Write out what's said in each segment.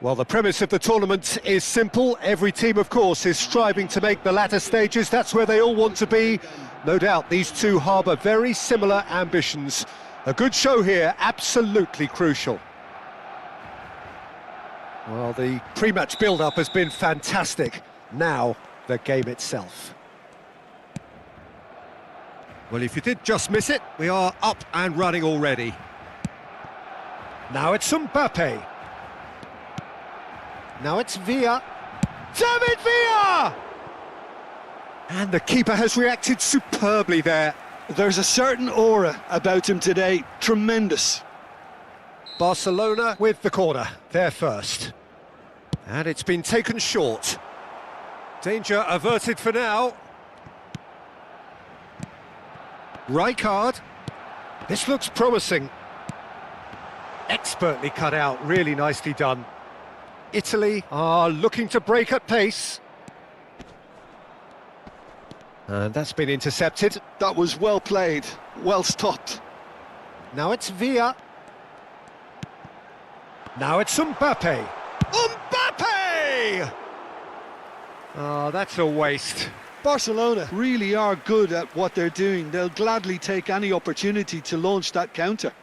Well, the premise of the tournament is simple. Every team, of course, is striving to make the latter stages. That's where they all want to be. No doubt these two harbour very similar ambitions. A good show here, absolutely crucial. Well, the pre-match build-up has been fantastic. Now, the game itself. Well, if you did just miss it, we are up and running already. Now it's Mbappe. Now it's Villa. David Villa! And the keeper has reacted superbly there. There's a certain aura about him today. Tremendous. Barcelona with the corner. They're first. And it's been taken short. Danger averted for now. Rijkaard. This looks promising. Expertly cut out, really nicely done. Italy are looking to break at pace. And that's been intercepted. That was well played, well stopped. Now it's Villa. Now it's Mbappe. Mbappe! Oh, that's a waste. Barcelona really are good at what they're doing. They'll gladly take any opportunity to launch that counter.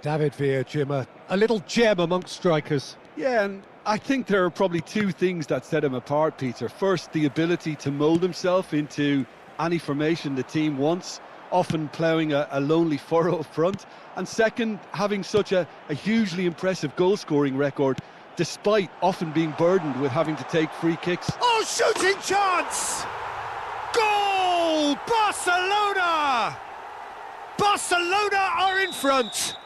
David Villa, Jim, a little gem amongst strikers. Yeah, and I think there are probably two things that set him apart, Peter. First, the ability to mould himself into any formation the team wants, often ploughing a lonely furrow up front. And second, having such a hugely impressive goal-scoring record, despite often being burdened with having to take free kicks. Oh, shooting chance! Goal! Barcelona! Barcelona are in front!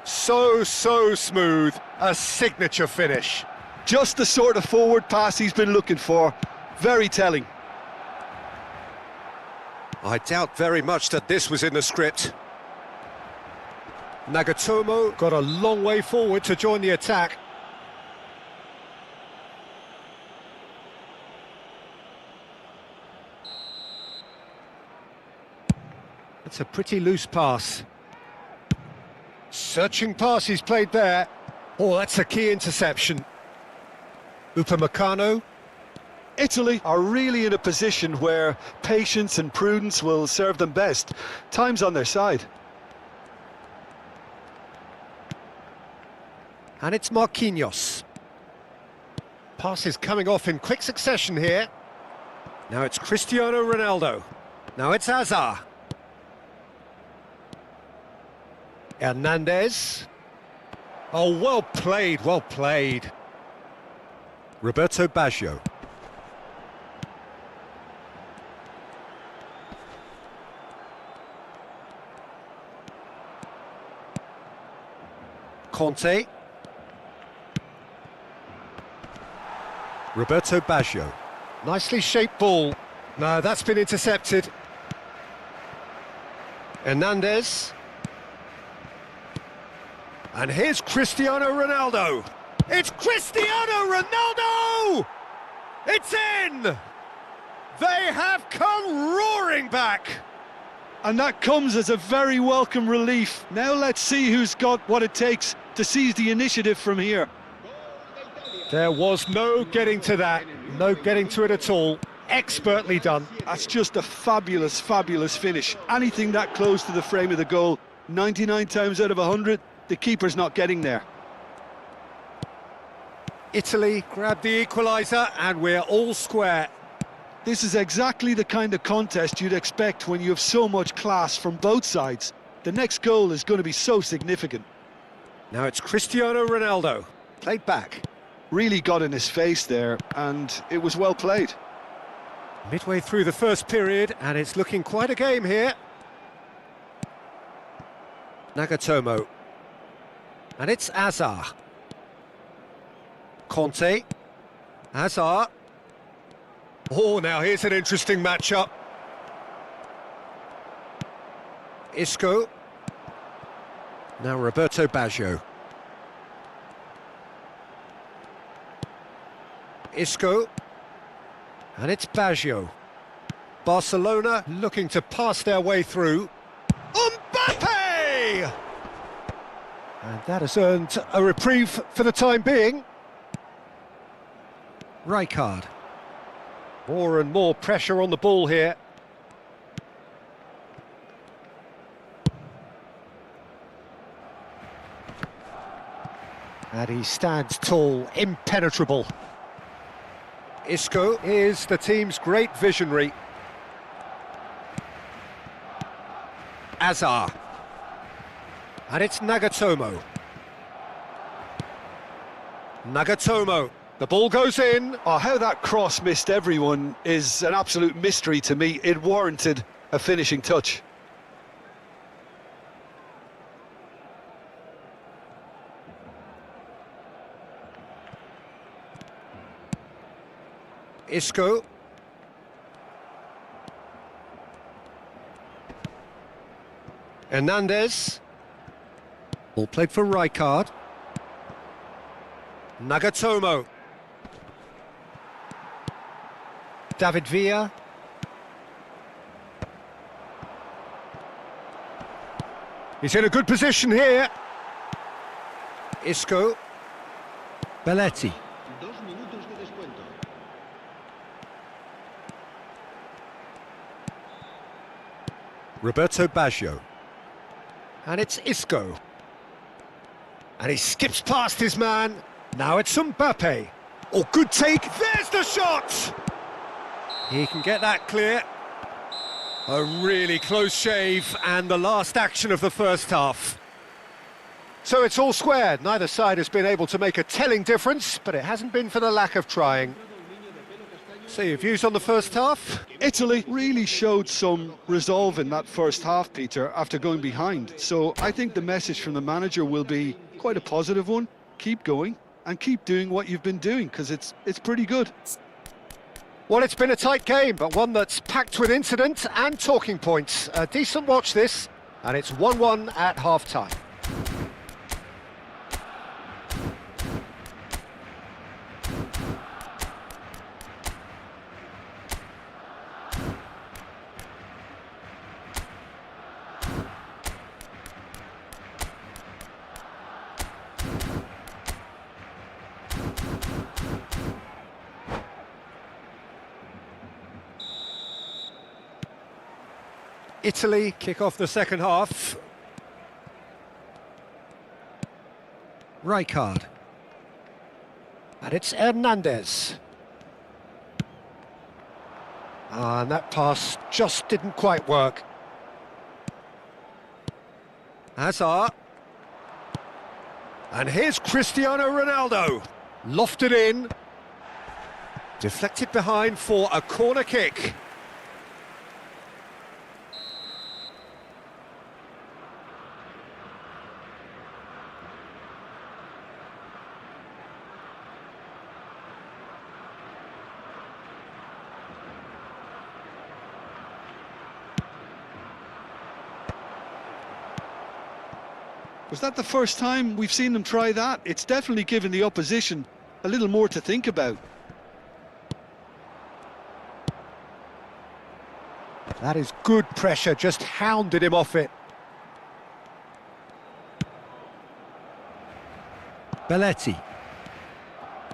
So smooth. A signature finish. Just the sort of forward pass he's been looking for. Very telling. I doubt very much that this was in the script. Nagatomo got a long way forward to join the attack. It's a pretty loose pass. Searching pass he's played there. Oh, that's a key interception. Upamecano. Italy are really in a position where patience and prudence will serve them best. Time's on their side. And it's Marquinhos. Pass is coming off in quick succession here. Now it's Cristiano Ronaldo. Now it's Hazard. Hernandez. Oh, well played, well played. Roberto Baggio. Conte. Roberto Baggio. Nicely shaped ball. No, that's been intercepted. Hernandez. And here's Cristiano Ronaldo. It's Cristiano Ronaldo! It's in! They have come roaring back! And that comes as a very welcome relief. Now let's see who's got what it takes to seize the initiative from here. There was no getting to that, no getting to it at all. Expertly done. That's just a fabulous, fabulous finish. Anything that close to the frame of the goal, 99 times out of 100, the keeper's not getting there. Italy grabbed the equaliser and we're all square. This is exactly the kind of contest you'd expect when you have so much class from both sides. The next goal is going to be so significant. Now it's Cristiano Ronaldo. Played back. Really got in his face there, and it was well played. Midway through the first period, and it's looking quite a game here. Nagatomo. And it's Hazard. Conte. Hazard. Oh, now here's an interesting matchup. Isco. Now Roberto Baggio. Isco. And it's Baggio. Barcelona looking to pass their way through. Mbappe! And that has earned a reprieve for the time being. Rijkaard. More and more pressure on the ball here. And he stands tall, impenetrable. Isco is the team's great visionary. Azar. And it's Nagatomo. Nagatomo. The ball goes in. Oh, how that cross missed everyone is an absolute mystery to me. It warranted a finishing touch. Isco. Hernandez. Ball played for Rijkaard. Nagatomo. David Villa. He's in a good position here. Isco. Belletti. Roberto Baggio. And it's Isco. And he skips past his man. Now it's Mbappe. Oh, good take. There's the shot! He can get that clear. A really close shave, and the last action of the first half. So it's all square. Neither side has been able to make a telling difference, but it hasn't been for the lack of trying. So your views on the first half? Italy really showed some resolve in that first half, Peter, after going behind. So I think the message from the manager will be quite a positive one. Keep going and keep doing what you've been doing, because it's pretty good. Well, it's been a tight game, but one that's packed with incident and talking points. A decent watch this, and it's 1-1 at half-time. Italy kick off the second half. Rijkaard. And it's Hernandez. And that pass just didn't quite work. Hazard. And here's Cristiano Ronaldo. Lofted in. Deflected behind for a corner kick. Was that the first time we've seen them try that? It's definitely given the opposition a little more to think about. That is good pressure, just hounded him off it. Belletti.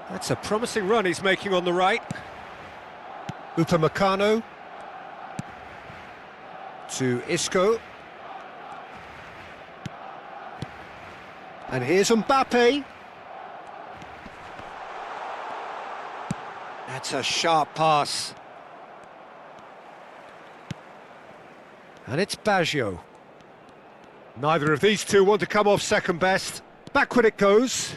That's a promising run he's making on the right. Upamecano. To Isco. And here's Mbappe. That's a sharp pass. And it's Baggio. Neither of these two want to come off second best. Backward it goes.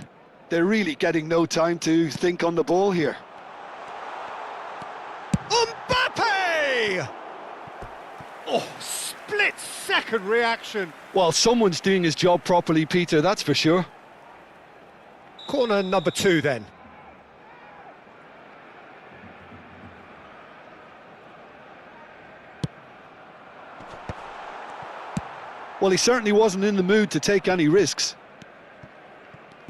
They're really getting no time to think on the ball here. Mbappe! Oh, split-second reaction. Well, someone's doing his job properly, Peter, that's for sure. Corner number 2 then. Well, he certainly wasn't in the mood to take any risks.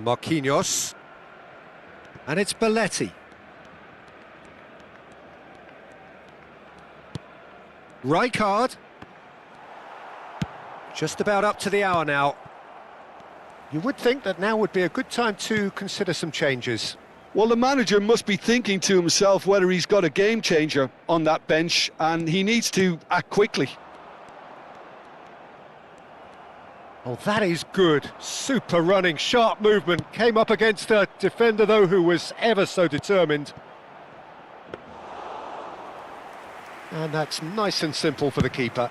Marquinhos. And it's Belletti. Rijkaard. Just about up to the hour now. You would think that now would be a good time to consider some changes. Well, the manager must be thinking to himself whether he's got a game changer on that bench, and he needs to act quickly. Oh, that is good. Super running, sharp movement. Came up against a defender, though, who was ever so determined. And that's nice and simple for the keeper.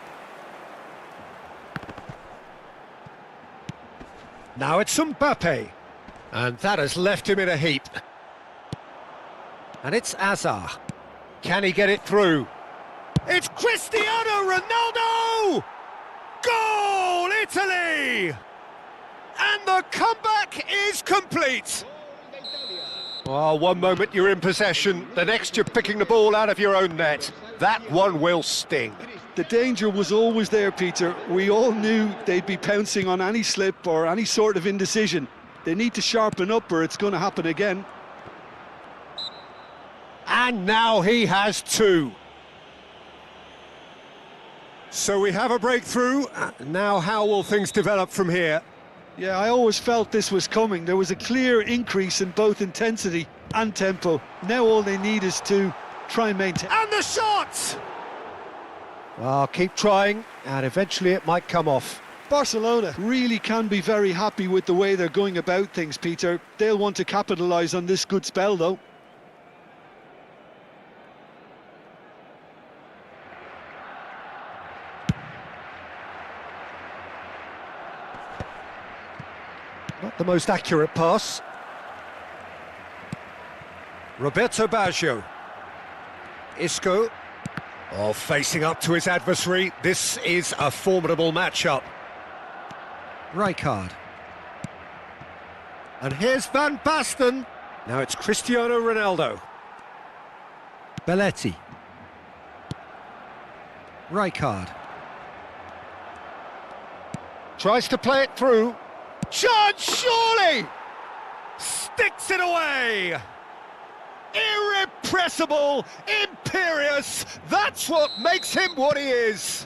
Now it's Mbappe. And that has left him in a heap. And it's Azar. Can he get it through? It's Cristiano Ronaldo! Goal, Italy! And the comeback is complete. Well, one moment you're in possession, the next you're picking the ball out of your own net. That one will sting. The danger was always there, Peter. We all knew they'd be pouncing on any slip or any sort of indecision. They need to sharpen up or it's going to happen again. And now he has two. So we have a breakthrough. Now how will things develop from here? Yeah, I always felt this was coming. There was a clear increase in both intensity and tempo. Now all they need is to try and maintain. And the shot! Well, keep trying, and eventually it might come off. Barcelona really can be very happy with the way they're going about things, Peter. They'll want to capitalise on this good spell, though. Not the most accurate pass. Roberto Baggio. Isco. Oh, facing up to his adversary. This is a formidable matchup. Rijkaard. And here's Van Basten. Now it's Cristiano Ronaldo. Belletti. Rijkaard. Tries to play it through. Chance, surely! Sticks it away! Irrepressible, imperious, that's what makes him what he is.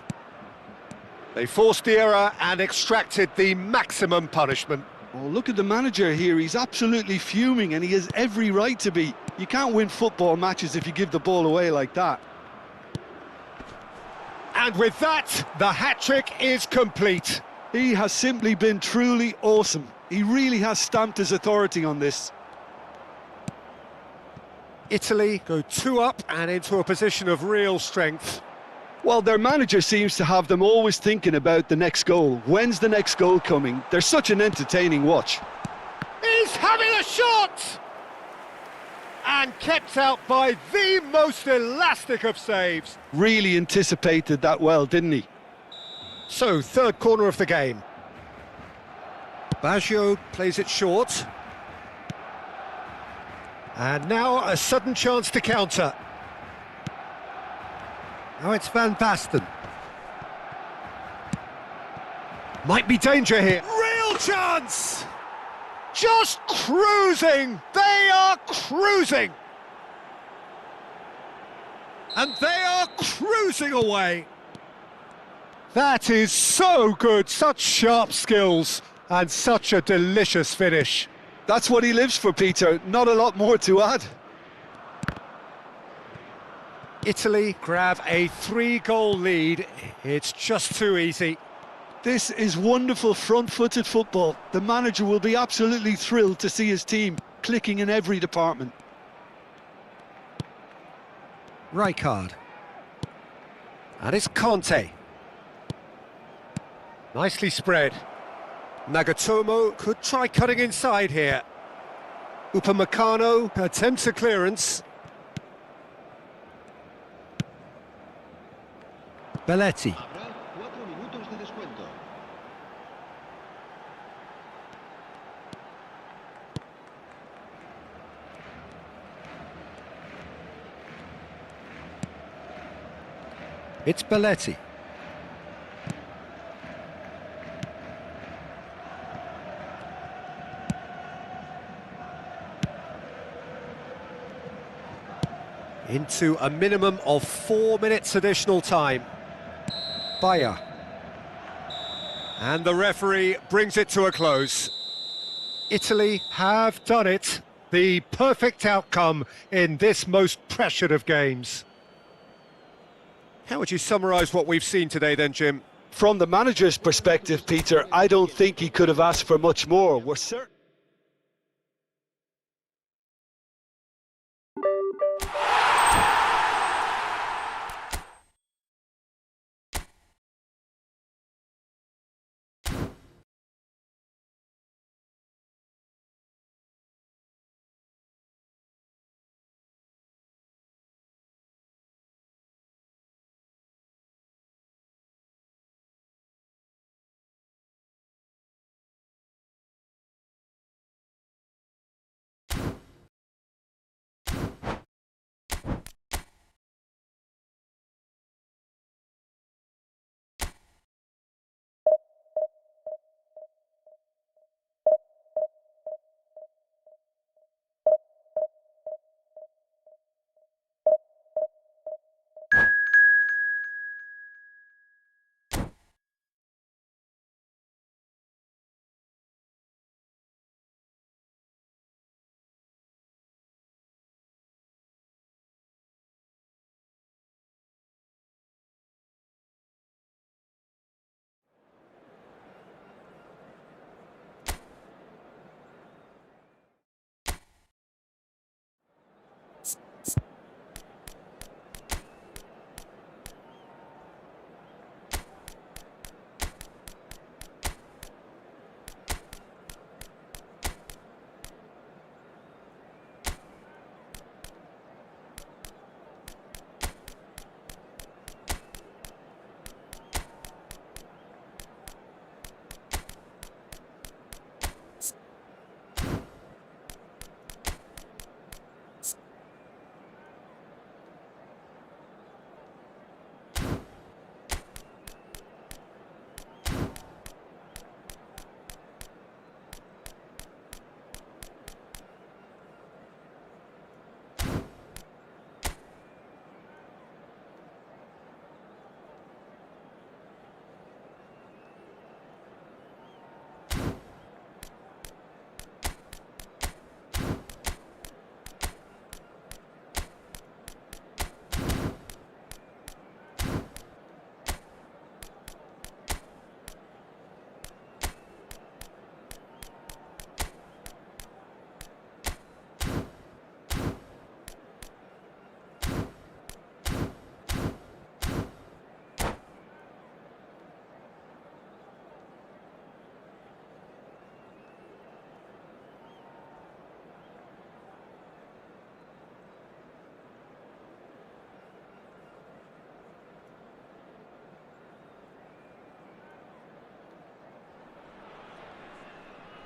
They forced the error and extracted the maximum punishment. Oh, look at the manager here, he's absolutely fuming and he has every right to be. You can't win football matches if you give the ball away like that. And with that, the hat-trick is complete. He has simply been truly awesome. He really has stamped his authority on this. Italy go 2 up and into a position of real strength. Well, their manager seems to have them always thinking about the next goal. When's the next goal coming? They're such an entertaining watch. He's having a shot! And kept out by the most elastic of saves. Really anticipated that well, didn't he? So, third corner of the game. Baggio plays it short. And now a sudden chance to counter. Now it's Van Basten. Might be danger here. Real chance! Just cruising! They are cruising! And they are cruising away. That is so good, such sharp skills and such a delicious finish. That's what he lives for, Peter. Not a lot more to add. Italy grab a 3-goal lead. It's just too easy. This is wonderful front-footed football. The manager will be absolutely thrilled to see his team clicking in every department. Rijkaard. And it's Conte. Nicely spread. Nagatomo could try cutting inside here. Upamecano attempts a clearance. Belletti. It's Belletti. Into a minimum of 4 minutes additional time. Bayer. And the referee brings it to a close. Italy have done it. The perfect outcome in this most pressured of games. How would you summarise what we've seen today then, Jim? From the manager's perspective, Peter, I don't think he could have asked for much more. We're certain.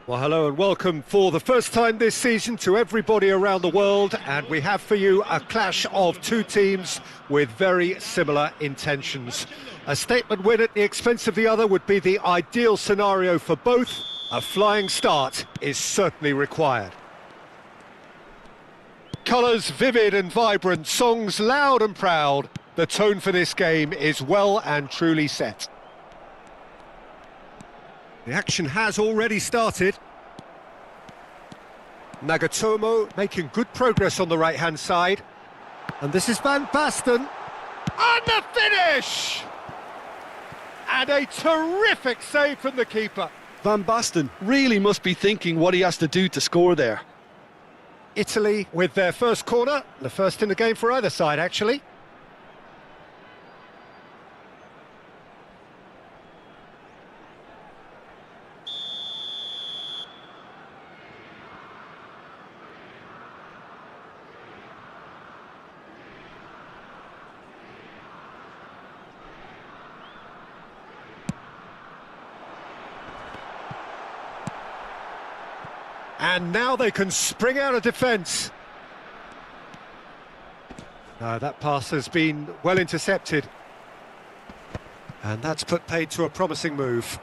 Well, hello and welcome for the first time this season to everybody around the world, and we have for you a clash of two teams with very similar intentions. A statement win at the expense of the other would be the ideal scenario for both. A flying start is certainly required. Colours vivid and vibrant, songs loud and proud. The tone for this game is well and truly set. The action has already started. Nagatomo making good progress on the right-hand side. And this is Van Basten. And the finish! And a terrific save from the keeper. Van Basten really must be thinking what he has to do to score there. Italy with their first corner, the first in the game for either side, actually. And now they can spring out of defence. No, that pass has been well intercepted. And that's put paid to a promising move.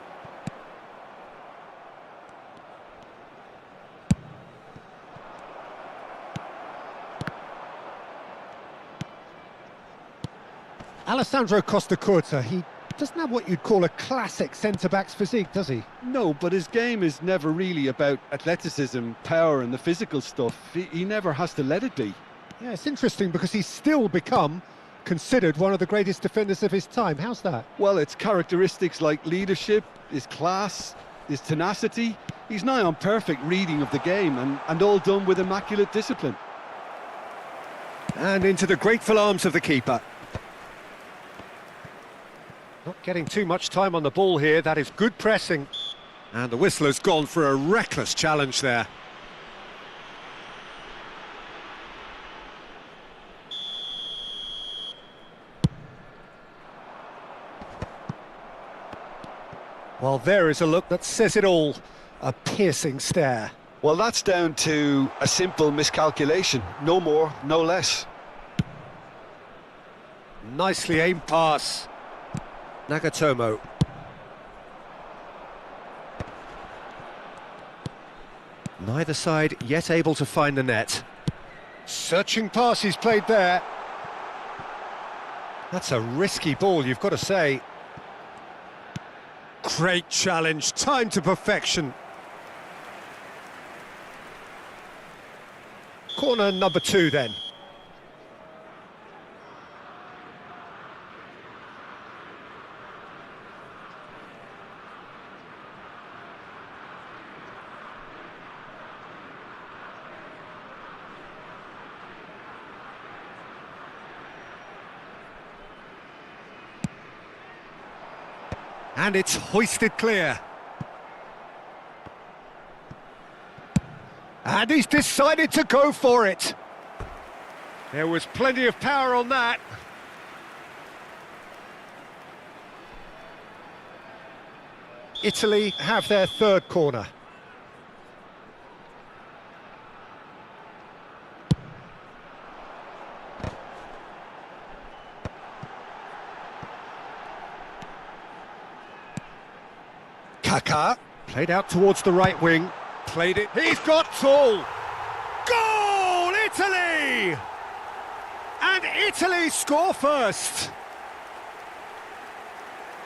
Alessandro Costacurta, he doesn't have what you'd call a classic centre-back's physique, does he? No, but his game is never really about athleticism, power and the physical stuff. He never has to let it be. Yeah, it's interesting because he's still become considered one of the greatest defenders of his time. How's that? Well, it's characteristics like leadership, his class, his tenacity. He's nigh on perfect reading of the game and all done with immaculate discipline. And into the grateful arms of the keeper. Not getting too much time on the ball here. That is good pressing. And the whistler's gone for a reckless challenge there. Well, there is a look that says it all. A piercing stare. Well, that's down to a simple miscalculation. No more, no less. Nicely aimed pass. Nagatomo. Neither side yet able to find the net. Searching pass he's played there. That's a risky ball, you've got to say. Great challenge, time to perfection. Corner number 2 then. And it's hoisted clear. And he's decided to go for it. There was plenty of power on that. Italy have their third corner. Kaká, played out towards the right wing, played it, he's got tall! Goal, Italy! And Italy score first!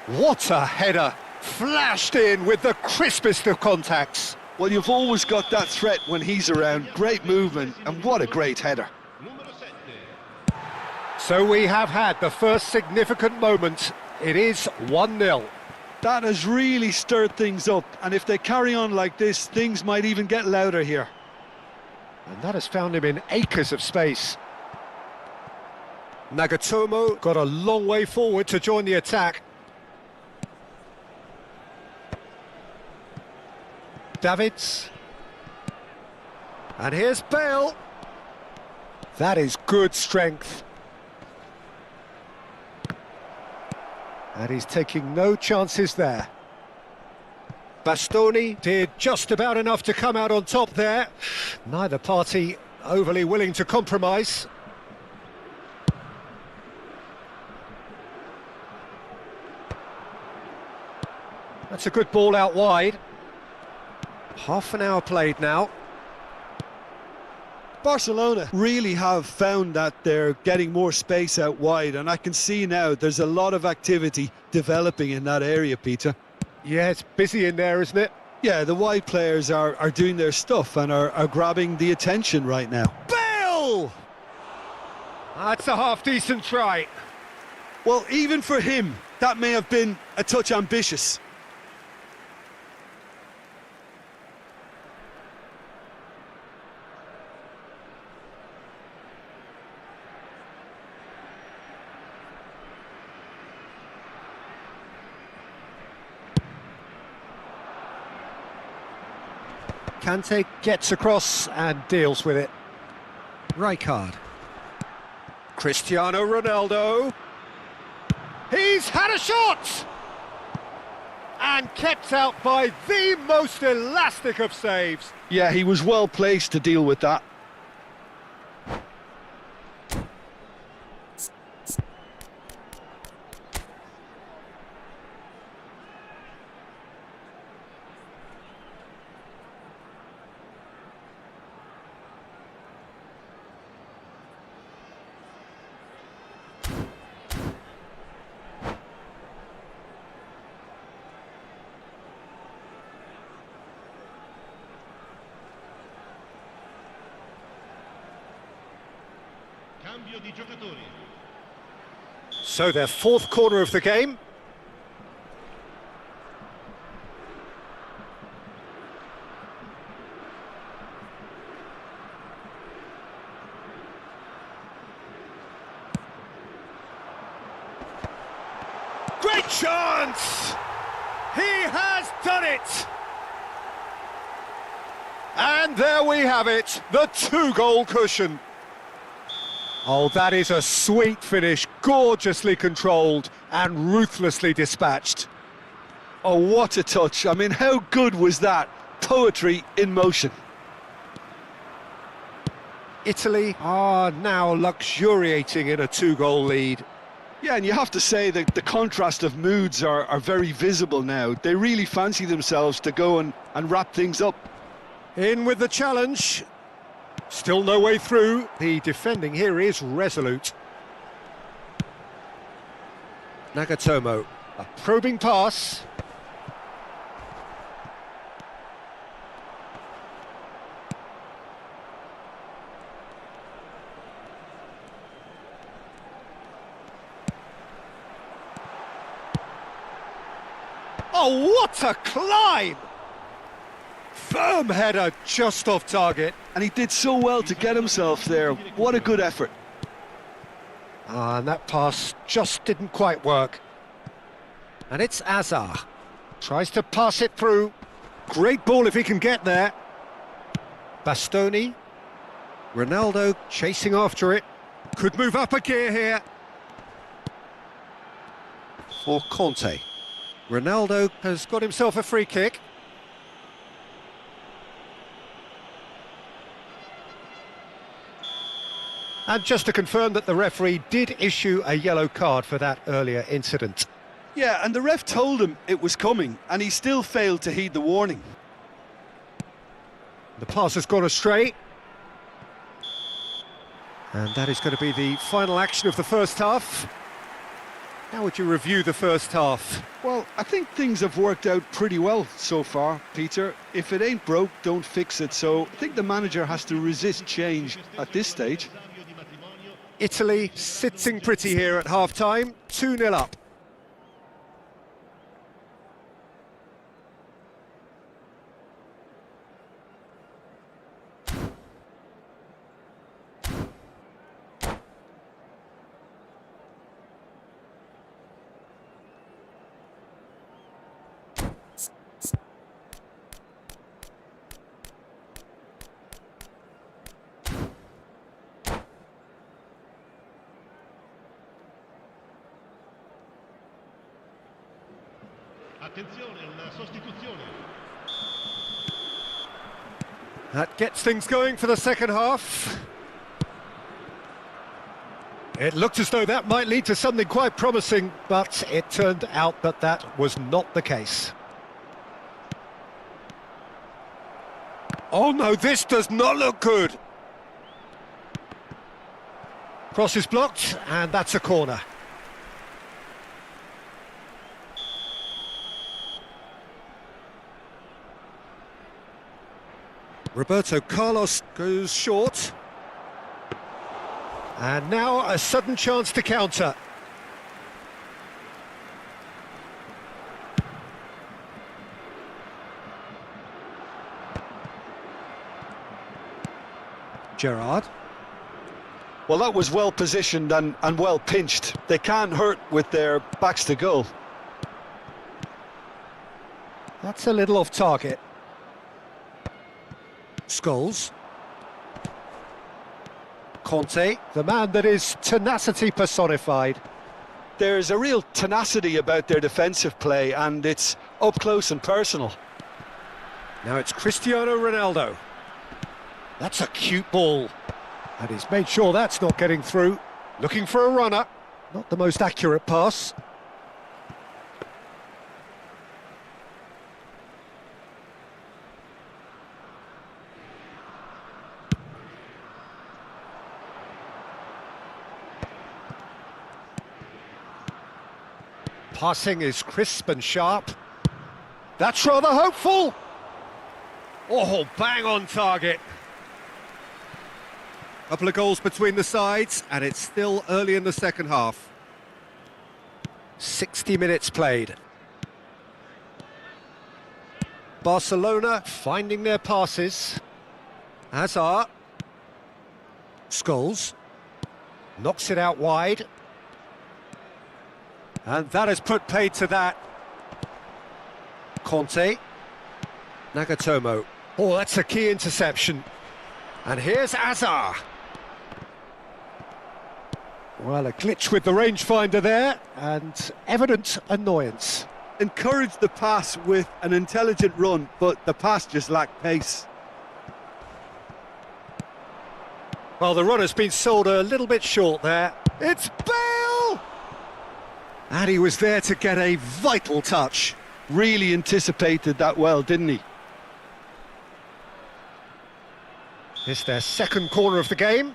What a header, flashed in with the crispest of contacts. Well, you've always got that threat when he's around. Great movement, and what a great header. So we have had the first significant moment. It is 1-0. That has really stirred things up, and if they carry on like this, things might even get louder here. And that has found him in acres of space. Nagatomo got a long way forward to join the attack. Davids. And here's Bale. That is good strength. And he's taking no chances there. Bastoni did just about enough to come out on top there. Neither party overly willing to compromise. That's a good ball out wide. Half an hour played now. Barcelona really have found that they're getting more space out wide, and I can see now there's a lot of activity developing in that area, Peter. Yeah, it's busy in there, isn't it? Yeah, the wide players are doing their stuff and are grabbing the attention right now. Bale! That's a half-decent try. Well, even for him, that may have been a touch ambitious. Kante gets across and deals with it. Rijkaard. Cristiano Ronaldo. He's had a shot! And kept out by the most elastic of saves. Yeah, he was well placed to deal with that. So their fourth corner of the game. Great chance! He has done it! And there we have it, the two-goal cushion. Oh, that is a sweet finish, gorgeously controlled and ruthlessly dispatched. Oh, what a touch. I mean, how good was that? Poetry in motion. Italy are now luxuriating in a two-goal lead. Yeah, and you have to say that the contrast of moods are very visible now. They really fancy themselves to go and wrap things up. In with the challenge. Still no way through. The defending here is resolute. Nagatomo, a probing pass. Oh, what a climb! Firm header just off target. And he did so well to get himself there. What a good effort. And that pass just didn't quite work. And it's Azar. Tries to pass it through. Great ball if he can get there. Bastoni. Ronaldo chasing after it. Could move up a gear here. For Conte. Ronaldo has got himself a free kick. And just to confirm that the referee did issue a yellow card for that earlier incident. Yeah, and the ref told him it was coming, and he still failed to heed the warning. The pass has gone astray. And that is going to be the final action of the first half. How would you review the first half? Well, I think things have worked out pretty well so far, Peter. If it ain't broke, don't fix it. So I think the manager has to resist change at this stage. Italy sitting pretty here at half-time, 2-0 up. That gets things going for the second half. It looked as though that might lead to something quite promising, but it turned out that that was not the case. Oh no, this does not look good. Cross is blocked, and that's a corner. Roberto Carlos goes short. And now a sudden chance to counter. Gerrard. Well, that was well positioned and well pinched. They can't hurt with their backs to goal. That's a little off target. Scholes. Conte, the man that is tenacity personified. There's a real tenacity about their defensive play, and it's up close and personal. Now it's Cristiano Ronaldo. That's a cute ball. And he's made sure that's not getting through. Looking for a runner. Not the most accurate pass. Passing is crisp and sharp. That's rather hopeful. Oh, bang on target. Couple of goals between the sides, and it's still early in the second half. 60 minutes played. Barcelona finding their passes. Hazard. Scholes. Knocks it out wide. And that has put paid to that. Conte. Nagatomo. Oh, that's a key interception. And here's Hazard. Well, a glitch with the rangefinder there, and evident annoyance. Encouraged the pass with an intelligent run, but the pass just lacked pace. Well, the run has been sold a little bit short there. It's Bale! And he was there to get a vital touch. Really anticipated that well, didn't he? It's their second corner of the game.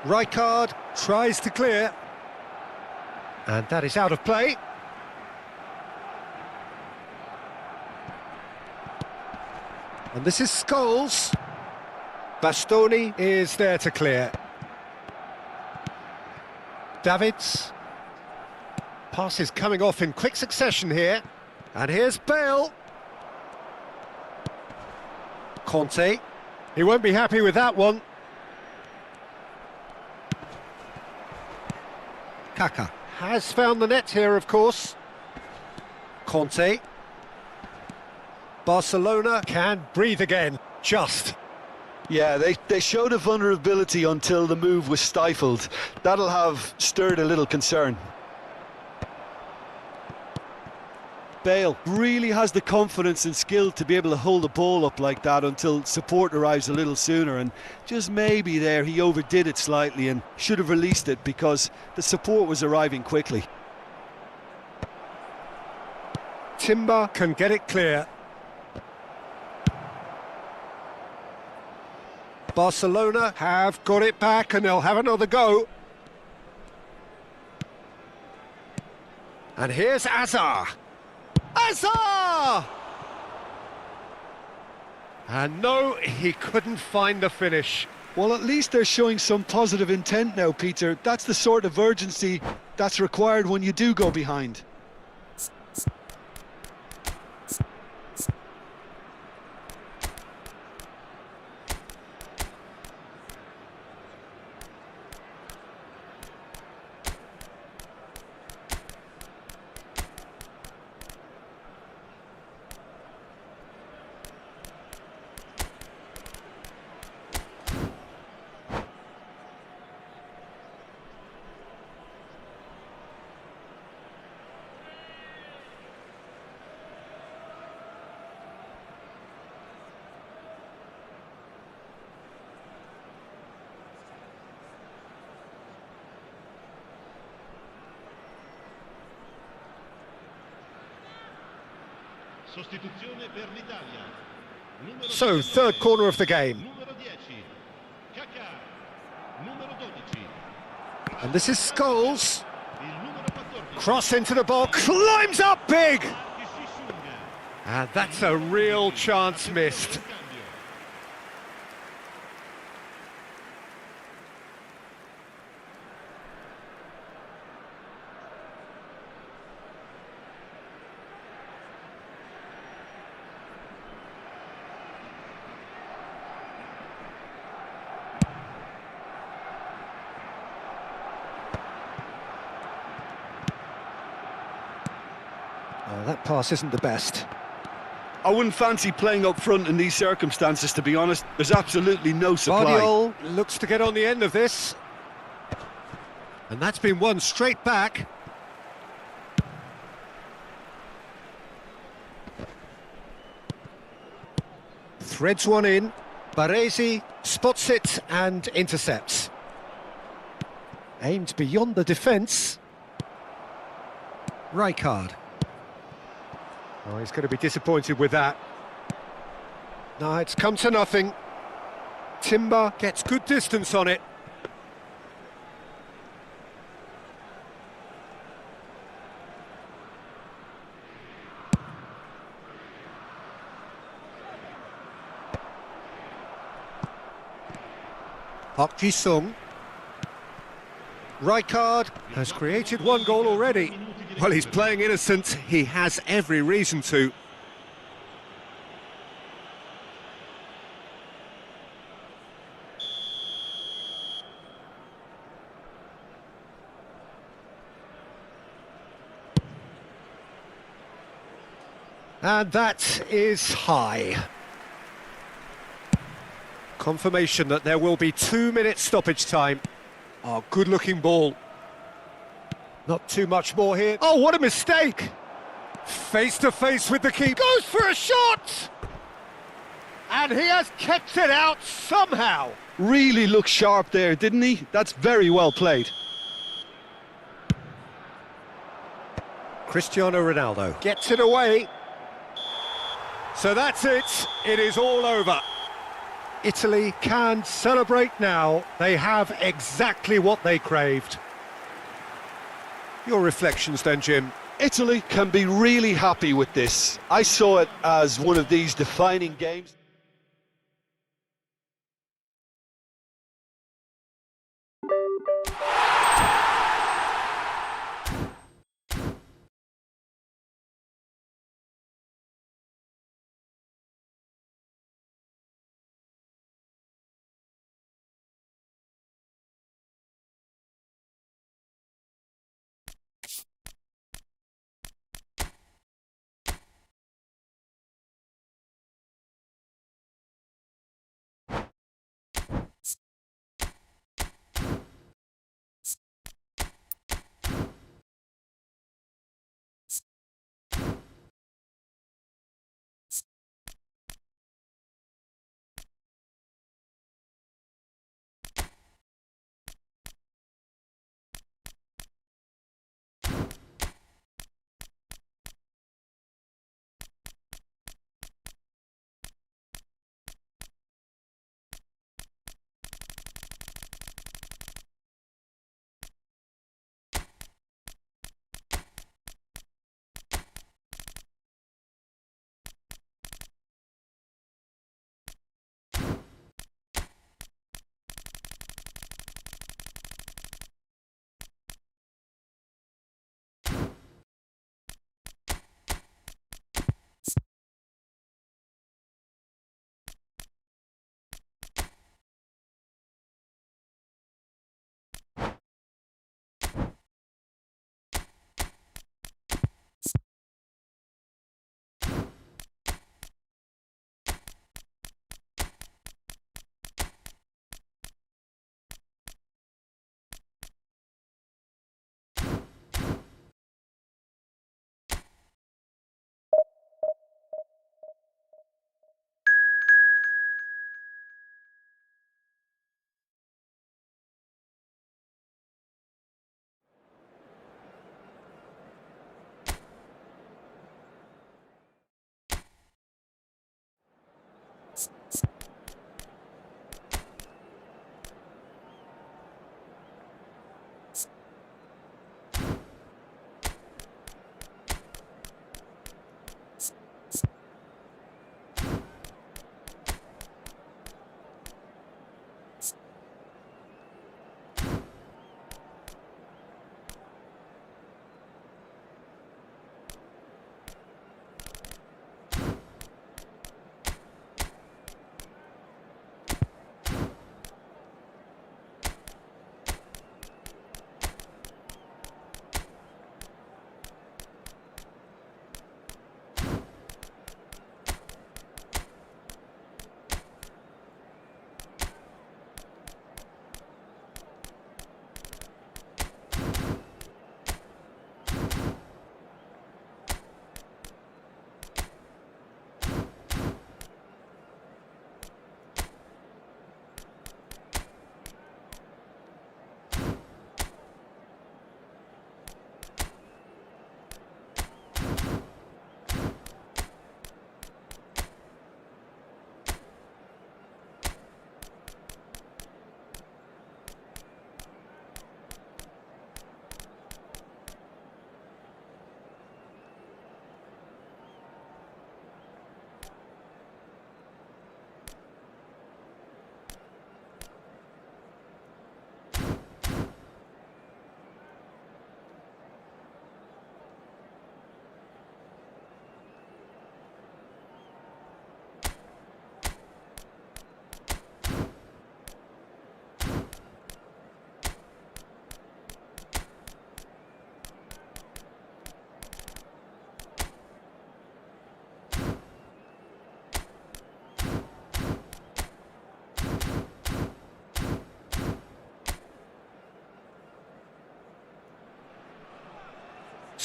Rijkaard tries to clear. And that is out of play. And this is Scholes. Bastoni is there to clear. Davids. Pass is coming off in quick succession here. And here's Bale. Conte. He won't be happy with that one. Kaka has found the net here, of course. Conte. Barcelona can breathe again, just. Yeah, they showed a vulnerability until the move was stifled. That'll have stirred a little concern. Bale really has the confidence and skill to be able to hold the ball up like that until support arrives a little sooner, and just maybe there he overdid it slightly and should have released it because the support was arriving quickly. Timber can get it clear. Barcelona have got it back and they'll have another go. And here's Hazard. Hazard! And no, he couldn't find the finish. Well, at least they're showing some positive intent now, Peter. That's the sort of urgency that's required when you do go behind. So, third corner of the game. And this is Scholes. Cross into the ball, climbs up big! And that's a real chance missed. Oh, that pass isn't the best. I wouldn't fancy playing up front in these circumstances, to be honest. There's absolutely no supply. Guardiola looks to get on the end of this. And that's been won straight back. Threads one in. Baresi spots it and intercepts. Aimed beyond the defence. Rijkaard. Oh, he's going to be disappointed with that. No, it's come to nothing. Timber gets good distance on it. Park Ji-sung. Rijkaard has created one goal already. Well, he's playing innocent. He has every reason to. And that is high. Confirmation that there will be 2 minutes stoppage time. Oh, good-looking ball. Not too much more here. Oh, what a mistake! Face-to-face with the keeper. Goes for a shot! And he has kept it out somehow. Really looked sharp there, didn't he? That's very well played. Cristiano Ronaldo gets it away. So that's it. It is all over. Italy can celebrate now. They have exactly what they craved. Your reflections then, Jim? Italy can be really happy with this. I saw it as one of these defining games.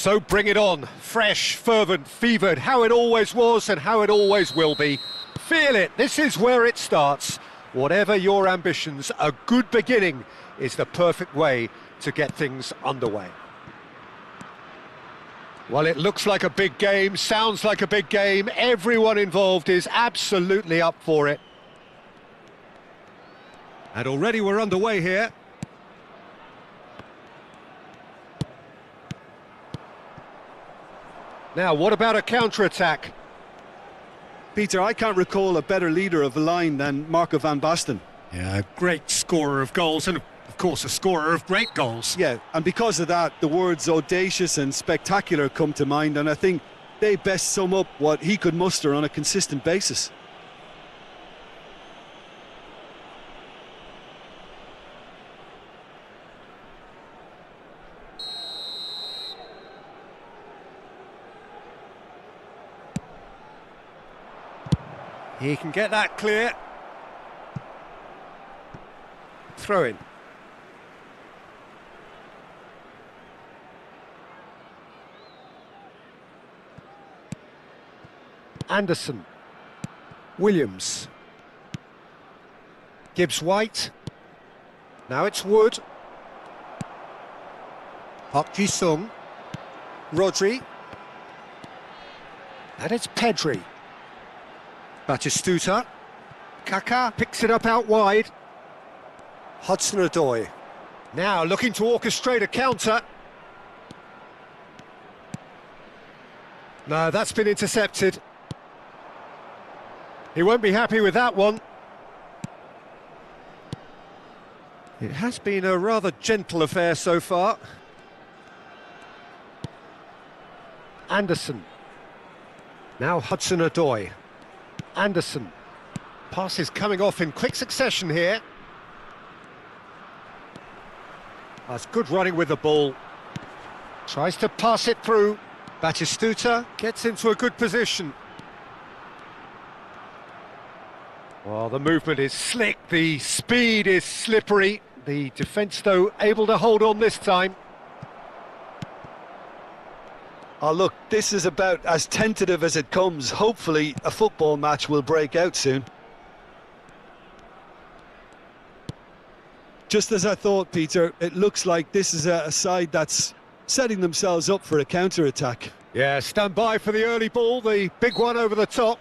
So bring it on. Fresh, fervent, fevered, how it always was and how it always will be. Feel it, this is where it starts. Whatever your ambitions, a good beginning is the perfect way to get things underway. Well, it looks like a big game, sounds like a big game. Everyone involved is absolutely up for it. And already we're underway here. Now, what about a counter-attack? Peter, I can't recall a better leader of the line than Marco van Basten. Yeah, a great scorer of goals and, of course, a scorer of great goals. Yeah, and because of that, the words audacious and spectacular come to mind, and I think they best sum up what he could muster on a consistent basis. He can get that clear. Throw in. Anderson. Williams. Gibbs-White. Now it's Wood. Park Ji-sung. Rodri. And it's Pedri. Batistuta. Kaká picks it up out wide. Hudson-Odoi. Now looking to orchestrate a counter. No, that's been intercepted. He won't be happy with that one. It has been a rather gentle affair so far. Anderson. Now Hudson-Odoi. Anderson. Passes coming off in quick succession here. That's good running with the ball. Tries to pass it through. Batistuta gets into a good position. Well, the movement is slick, the speed is slippery. The defence, though, able to hold on this time. Oh, look, this is about as tentative as it comes. Hopefully, a football match will break out soon. Just as I thought, Peter, it looks like this is a side that's setting themselves up for a counter-attack. Yeah, stand by for the early ball, the big one over the top.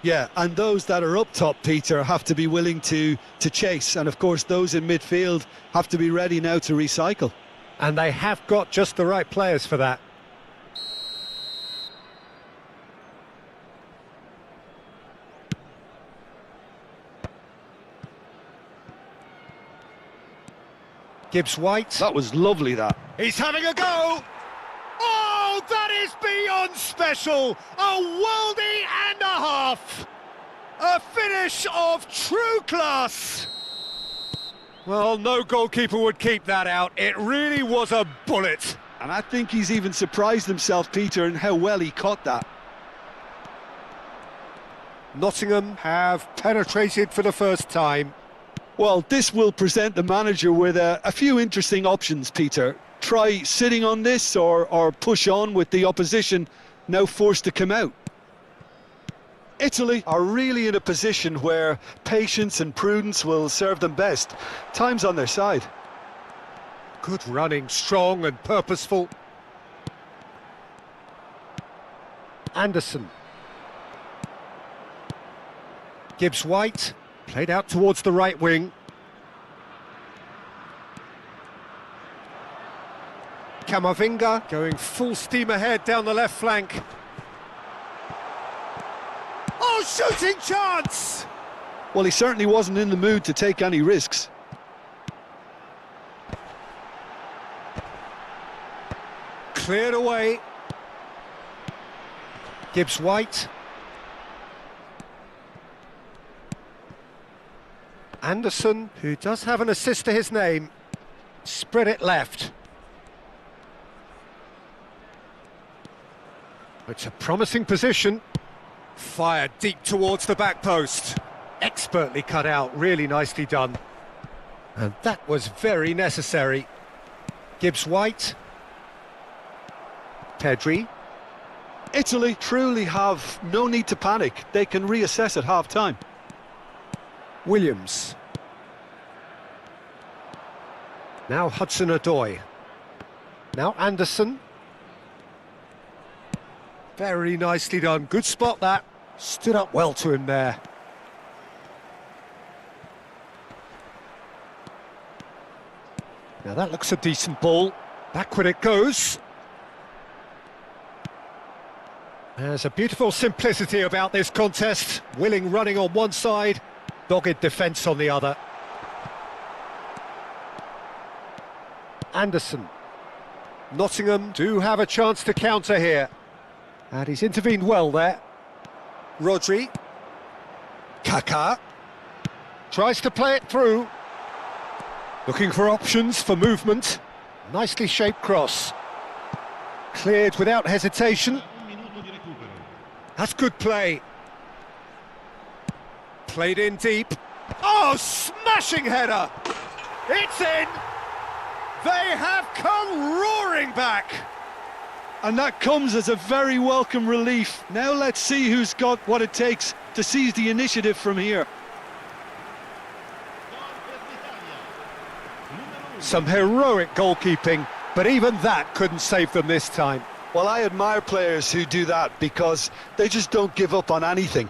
Yeah, and those that are up top, Peter, have to be willing to chase. And, of course, those in midfield have to be ready now to recycle. And they have got just the right players for that. Gibbs-White. That was lovely, that. He's having a go! Oh, that is beyond special! A worldie and a half! A finish of true class! Well, no goalkeeper would keep that out. It really was a bullet. And I think he's even surprised himself, Peter, in how well he caught that. Nottingham have penetrated for the first time. Well, this will present the manager with a few interesting options, Peter. Try sitting on this or push on with the opposition now forced to come out. Italy are really in a position where patience and prudence will serve them best. Time's on their side. Good running, strong and purposeful. Anderson. Gibbs-White, played out towards the right wing. Camavinga going full steam ahead down the left flank. Oh, shooting chance! Well, he certainly wasn't in the mood to take any risks. Cleared away. Gibbs-White. Anderson, who does have an assist to his name, spread it left. It's a promising position. Fired deep towards the back post. Expertly cut out, really nicely done. And that was very necessary. Gibbs-White. Pedri. Italy truly have no need to panic. They can reassess at half-time. Williams. Now Hudson-Odoi. Now Anderson. Very nicely done. Good spot that. Stood up well to him there. Now that looks a decent ball. Backward it goes. There's a beautiful simplicity about this contest. Willing running on one side, dogged defence on the other. Anderson. Nottingham do have a chance to counter here. And he's intervened well there. Rodri. Kaká. Tries to play it through. Looking for options for movement. Nicely shaped cross. Cleared without hesitation. That's good play. Played in deep. Oh, smashing header! It's in! They have come roaring back! And that comes as a very welcome relief. Now let's see who's got what it takes to seize the initiative from here. Some heroic goalkeeping, but even that couldn't save them this time. Well, I admire players who do that because they just don't give up on anything.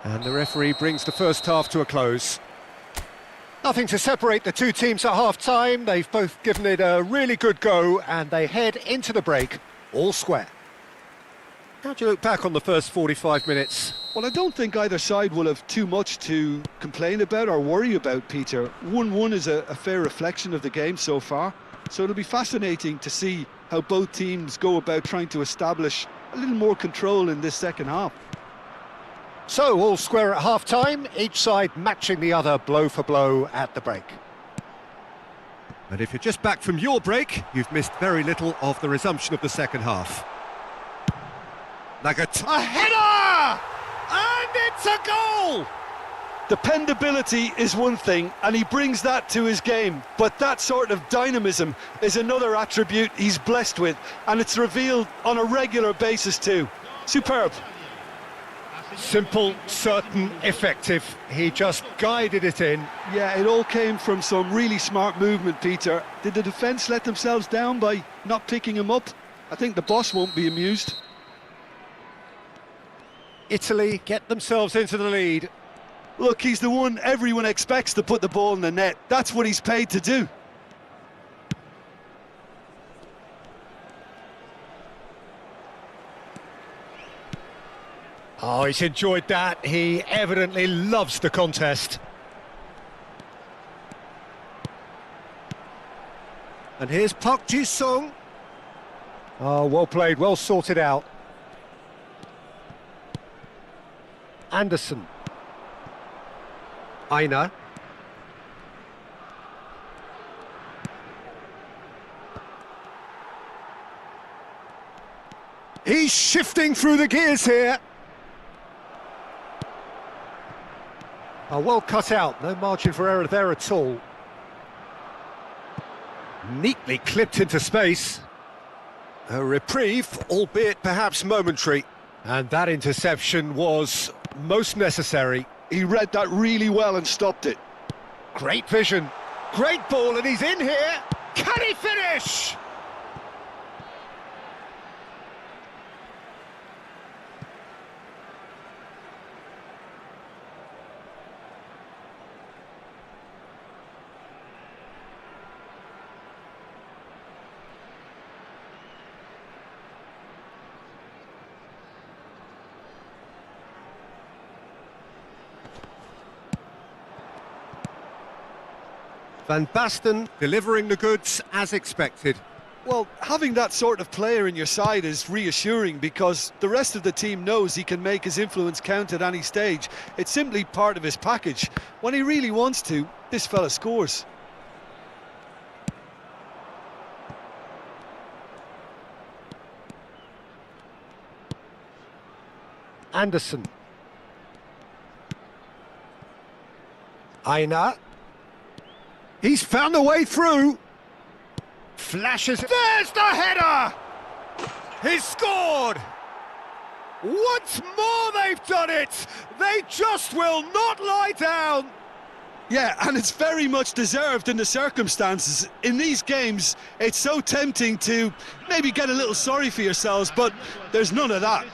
And the referee brings the first half to a close. Nothing to separate the two teams at half-time. They've both given it a really good go, and they head into the break all square. How do you look back on the first 45 minutes? Well, I don't think either side will have too much to complain about or worry about, Peter. 1-1 is a fair reflection of the game so far, so it'll be fascinating to see how both teams go about trying to establish a little more control in this second half. So, all square at half-time, each side matching the other blow for blow at the break. And if you're just back from your break, you've missed very little of the resumption of the second half. A header! And it's a goal! Dependability is one thing, and he brings that to his game, but that sort of dynamism is another attribute he's blessed with, and it's revealed on a regular basis too. Superb. Simple, certain, effective. He just guided it in. Yeah, it all came from some really smart movement, Peter. Did the defence let themselves down by not picking him up? I think the boss won't be amused. Italy get themselves into the lead. Look, he's the one everyone expects to put the ball in the net. That's what he's paid to do. Oh, he's enjoyed that. He evidently loves the contest. And here's Park Ji-sung. Oh, well played, well sorted out. Anderson. Aina. He's shifting through the gears here. Oh, well cut out, no margin for error there at all. Neatly clipped into space. A reprieve, albeit perhaps momentary. And that interception was most necessary. He read that really well and stopped it. Great vision, great ball, and he's in here. Can he finish? Van Basten delivering the goods as expected. Well, having that sort of player in your side is reassuring because the rest of the team knows he can make his influence count at any stage. It's simply part of his package. When he really wants to, this fella scores. Anderson. Aina. He's found a way through. Flashes. There's the header! He's scored! Once more they've done it! They just will not lie down! Yeah, and it's very much deserved in the circumstances. In these games, it's so tempting to maybe get a little sorry for yourselves, but there's none of that.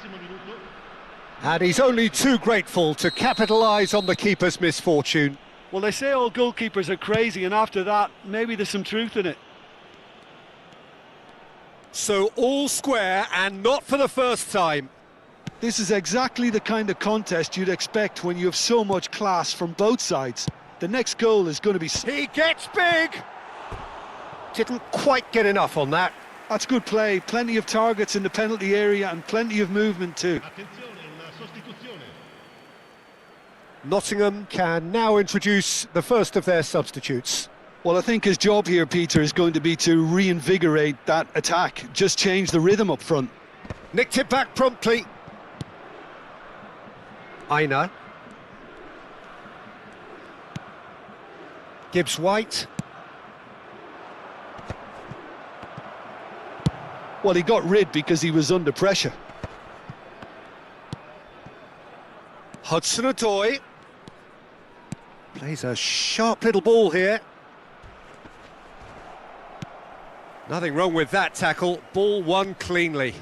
And he's only too grateful to capitalise on the keeper's misfortune. Well, they say all goalkeepers are crazy, and after that, maybe there's some truth in it. So all square, and not for the first time. This is exactly the kind of contest you'd expect when you have so much class from both sides. The next goal is going to be... He gets big! Didn't quite get enough on that. That's good play. Plenty of targets in the penalty area and plenty of movement too. Nottingham can now introduce the first of their substitutes. Well, I think his job here, Peter, is going to be to reinvigorate that attack. Just change the rhythm up front. Nicked it back promptly. Aina. Gibbs-White. Well, he got rid because he was under pressure. Hudson-Odoi. Plays a sharp little ball here. Nothing wrong with that tackle. Ball won cleanly.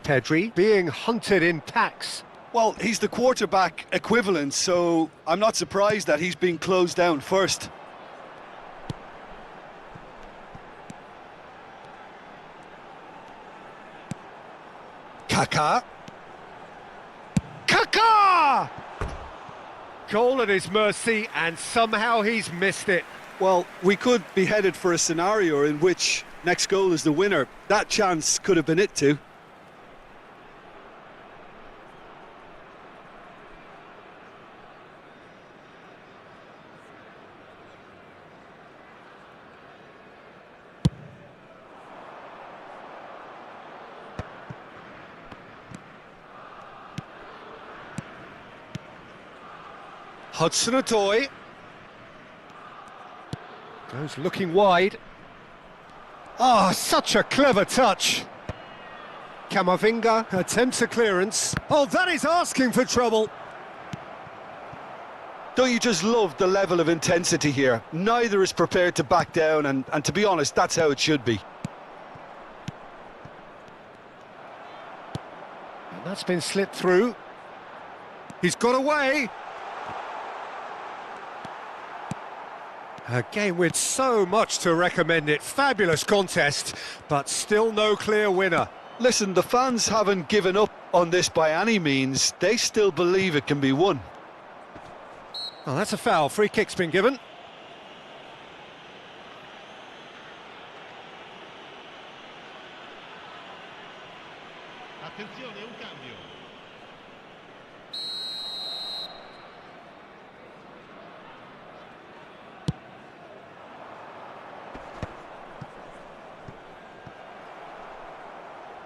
Pedri being hunted in packs. Well, he's the quarterback equivalent, so I'm not surprised that he's been closed down first. Kaká. Kaká! Goal at his mercy, and somehow he's missed it. Well, we could be headed for a scenario in which next goal is the winner. That chance could have been it too. Hudson-Odoi goes looking wide. Ah, such a clever touch. Camavinga attempts a clearance. Oh, that is asking for trouble. Don't you just love the level of intensity here? Neither is prepared to back down, and to be honest, that's how it should be. And that's been slipped through. He's got away. A game with so much to recommend it. Fabulous contest, but still no clear winner. Listen, the fans haven't given up on this by any means. They still believe it can be won. Oh, that's a foul. Free kick's been given.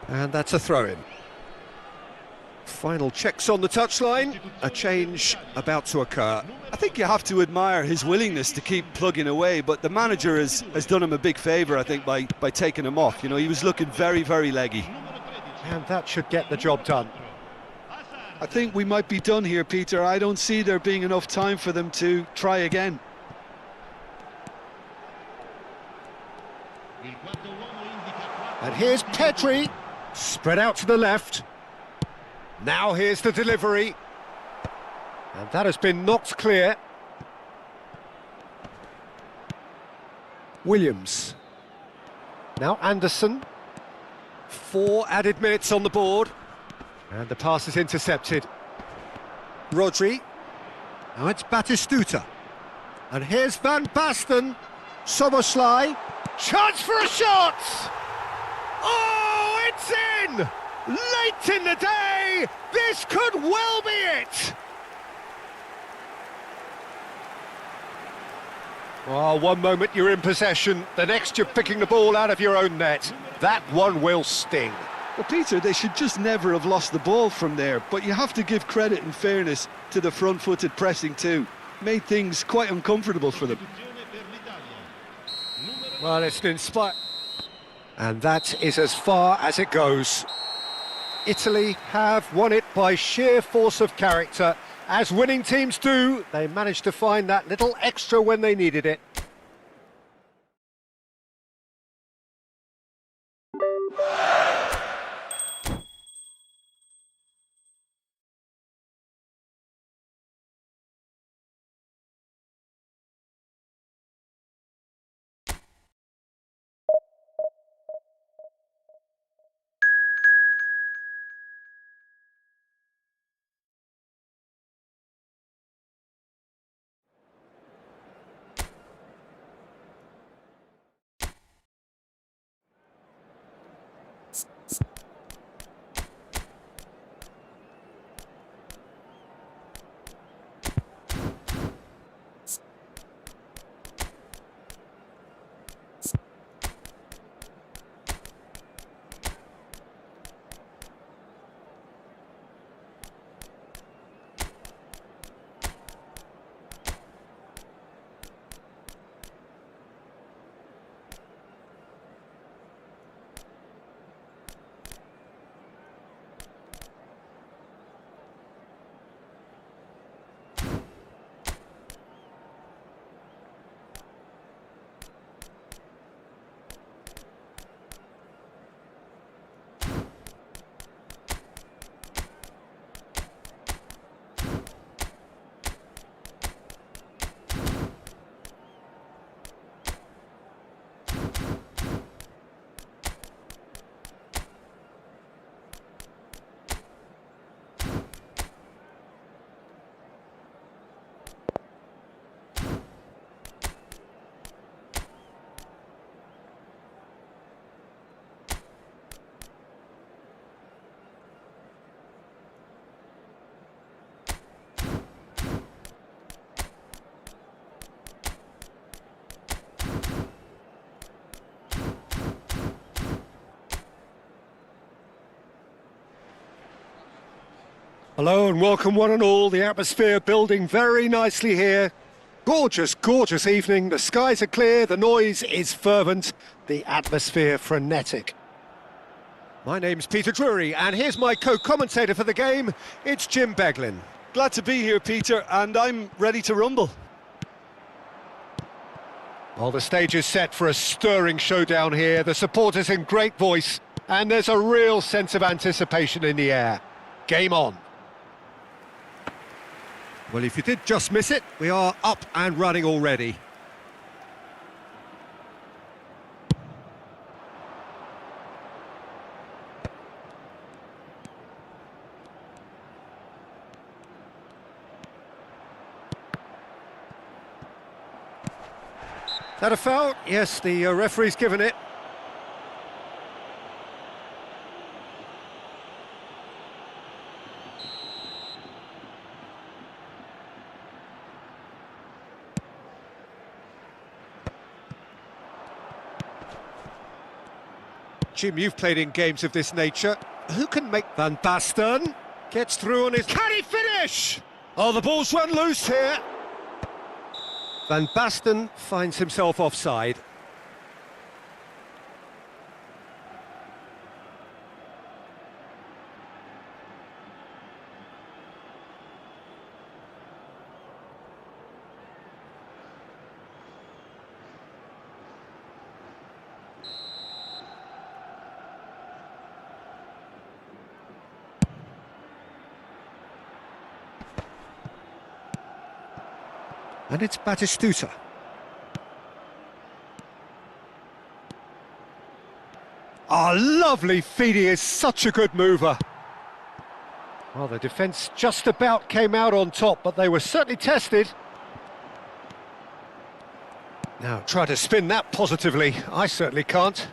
And that's a throw-in. Final checks on the touchline. A change about to occur. I think you have to admire his willingness to keep plugging away, but the manager has done him a big favour, I think, by taking him off. You know, he was looking very, very leggy. And that should get the job done. I think we might be done here, Peter. I don't see there being enough time for them to try again. And here's Pedri. Spread out to the left. Now here's the delivery. And that has been knocked clear. Williams. Now Anderson. 4 added minutes on the board. And the pass is intercepted. Rodri. Now it's Batistuta. And here's Van Basten. Soboslai. Chance for a shot! Oh, it's in! Late in the day, this could well be it! Oh, one moment you're in possession, the next you're picking the ball out of your own net. That one will sting. Well, Peter, they should just never have lost the ball from there, but you have to give credit and fairness to the front-footed pressing too. Made things quite uncomfortable for them. Well, it's an inspired... And that is as far as it goes. Italy have won it by sheer force of character. As winning teams do, they managed to find that little extra when they needed it. Hello and welcome one and all. The atmosphere building very nicely here. Gorgeous, gorgeous evening. The skies are clear, the noise is fervent, the atmosphere frenetic. My name's Peter Drury and here's my co-commentator for the game. It's Jim Beglin. Glad to be here, Peter, and I'm ready to rumble. Well, the stage is set for a stirring showdown here. The supporters in great voice and there's a real sense of anticipation in the air. Game on. Well, if you did just miss it, we are up and running already. Is that a foul? Yes, the referee's given it. Jim, you've played in games of this nature. Who can make... Van Basten gets through on his... Can he finish? Oh, the ball's run loose here. Van Basten finds himself offside. And it's Batistuta. Oh, lovely feed, he is such a good mover. Well, the defence just about came out on top, but they were certainly tested. Now, try to spin that positively. I certainly can't.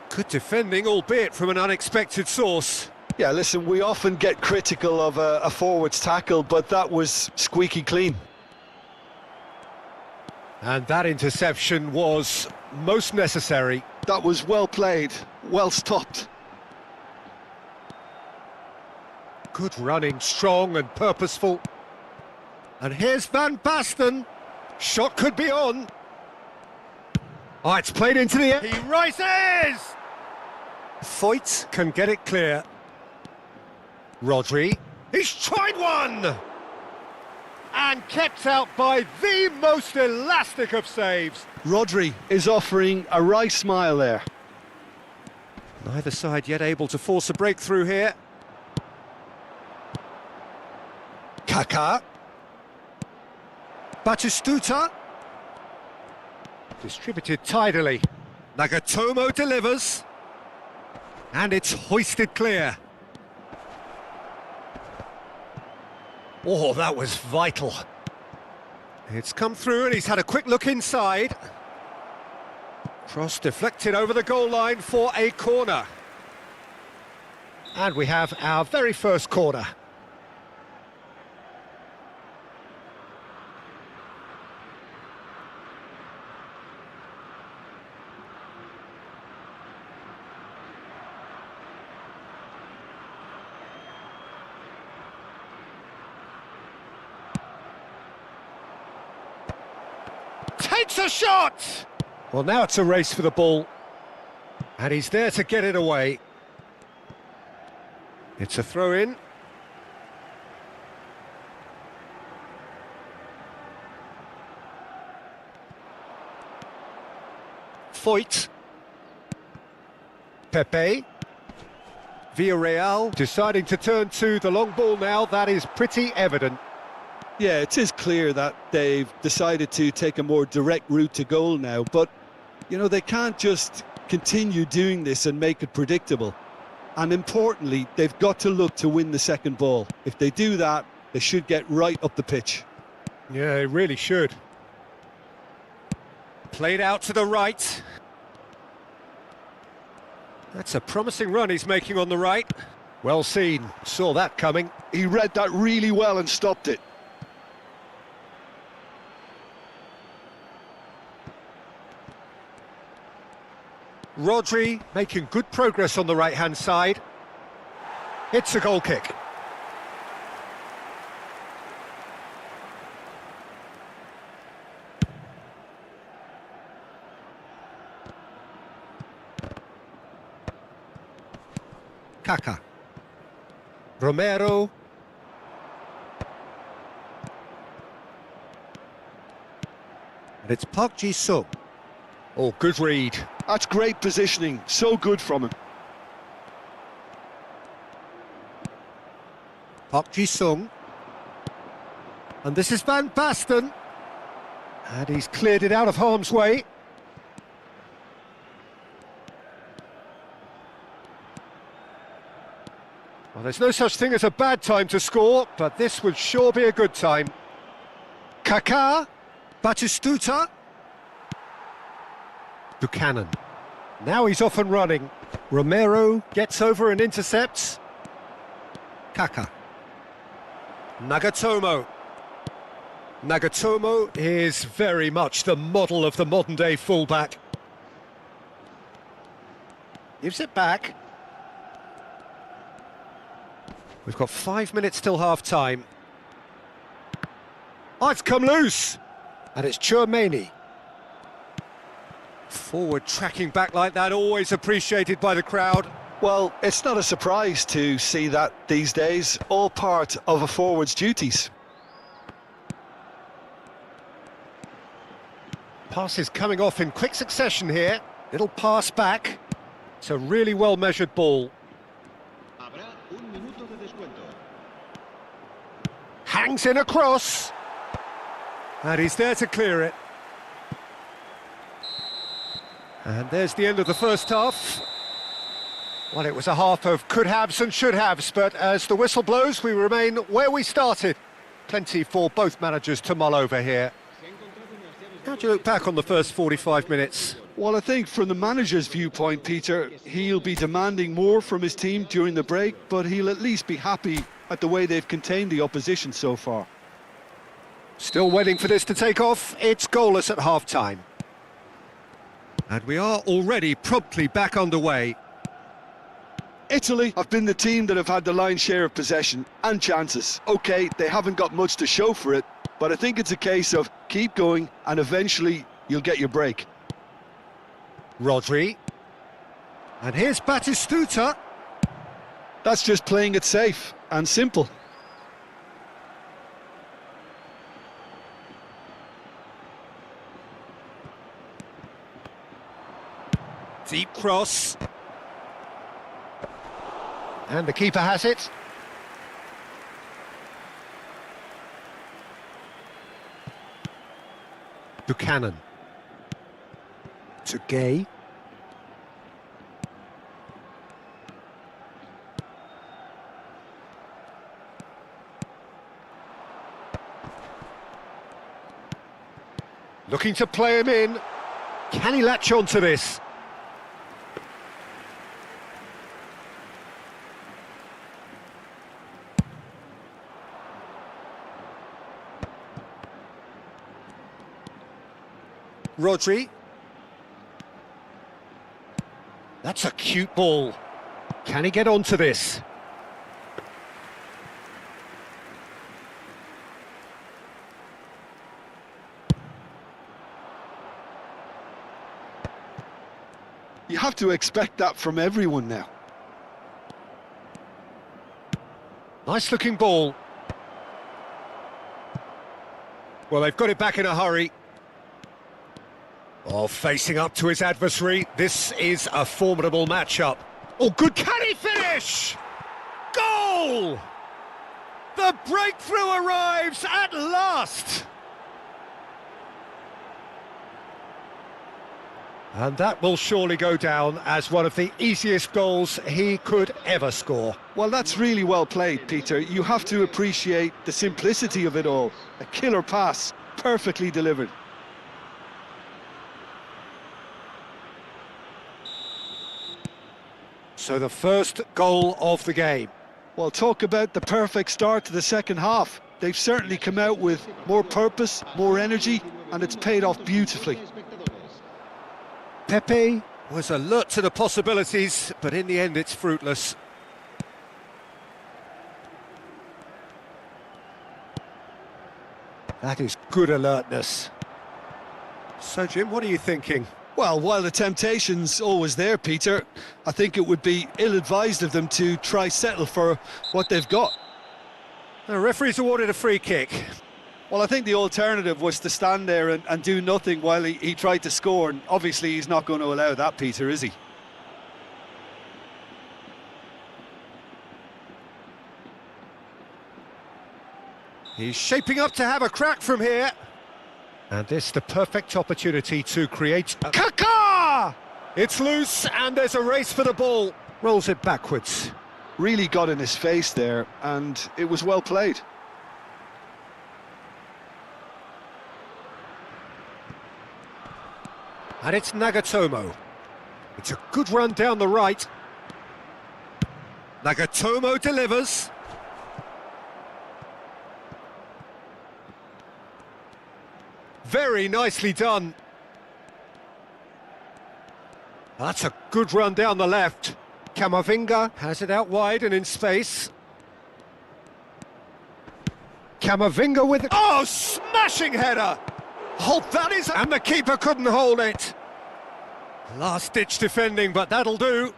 Good defending, albeit from an unexpected source. Yeah, listen, we often get critical of a forward's tackle, but that was squeaky clean. And that interception was most necessary. That was well played, well stopped. Good running, strong and purposeful. And here's Van Basten. Shot could be on. Oh, it's played into the air. He rises! Foyt can get it clear. Rodri. He's tried one! And kept out by the most elastic of saves. Rodri is offering a wry smile there. Neither side yet able to force a breakthrough here. Kaká. Batistuta. Distributed tidily. Nagatomo delivers. And it's hoisted clear. Oh, that was vital. It's come through and he's had a quick look inside. Cross deflected over the goal line for a corner. And we have our very first corner. Takes a shot! Well, now it's a race for the ball. And he's there to get it away. It's a throw-in. Foyt. Pepe. Villarreal deciding to turn to the long ball now. That is pretty evident. Yeah, it is clear that they've decided to take a more direct route to goal now, but, you know, they can't just continue doing this and make it predictable. And importantly, they've got to look to win the second ball. If they do that, they should get right up the pitch. Yeah, they really should. Played out to the right. That's a promising run he's making on the right. Well seen, saw that coming. He read that really well and stopped it. Rodri making good progress on the right-hand side. It's a goal kick. Kaká. Romero. And it's Park Ji-sung. Oh, good read. That's great positioning, so good from him. Park Ji-sung. And this is Van Basten. And he's cleared it out of harm's way. Well, there's no such thing as a bad time to score, but this would sure be a good time. Kaká. Batistuta. Buchanan. Now he's off and running. Romero gets over and intercepts. Kaká. Nagatomo. Nagatomo is very much the model of the modern-day fullback. Gives it back. We've got 5 minutes till half-time. Oh, it's come loose! And it's Tchouaméni. Forward tracking back like that, always appreciated by the crowd. Well, it's not a surprise to see that these days, all part of a forward's duties. Passes coming off in quick succession here. Little pass back. It's a really well-measured ball. Hangs in across. And he's there to clear it. And there's the end of the first half. Well, it was a half of could-haves and should-haves, but as the whistle blows, we remain where we started. Plenty for both managers to mull over here. How do you look back on the first 45 minutes? Well, I think from the manager's viewpoint, Peter, he'll be demanding more from his team during the break, but he'll at least be happy at the way they've contained the opposition so far. Still waiting for this to take off. It's goalless at half-time. And we are already promptly back underway. Italy have been the team that have had the lion's share of possession and chances. Okay, they haven't got much to show for it, but I think it's a case of keep going and eventually you'll get your break. Rodri. And here's Batistuta. That's just playing it safe and simple. Deep cross. And the keeper has it. Buchanan. To Gay. Looking to play him in. Can he latch on to this? Rodri. That's a cute ball. Can he get onto this? You have to expect that from everyone now. Nice looking ball. Well, they've got it back in a hurry. Oh, facing up to his adversary. This is a formidable matchup. Oh, good. Can he finish? Goal! The breakthrough arrives at last. And that will surely go down as one of the easiest goals he could ever score. Well, that's really well played, Peter. You have to appreciate the simplicity of it all. A killer pass, perfectly delivered. So the first goal of the game. Well, talk about the perfect start to the second half. They've certainly come out with more purpose, more energy, and it's paid off beautifully. Pepe was alert to the possibilities, but in the end it's fruitless. That is good alertness. So, Jim, what are you thinking? Well, while the temptation's always there, Peter, I think it would be ill-advised of them to try settle for what they've got. The referee's awarded a free kick. Well, I think the alternative was to stand there and do nothing while he tried to score, and obviously he's not going to allow that, Peter, is he? He's shaping up to have a crack from here. And this the perfect opportunity to create a... Kaká! It's loose and there's a race for the ball. Rolls it backwards. Really got in his face there, and it was well played. And it's Nagatomo. It's a good run down the right. Nagatomo delivers. Very nicely done. That's a good run down the left. Camavinga has it out wide and in space. Camavinga with... Oh, smashing header! Oh, that is... And the keeper couldn't hold it. Last-ditch defending, but that'll do.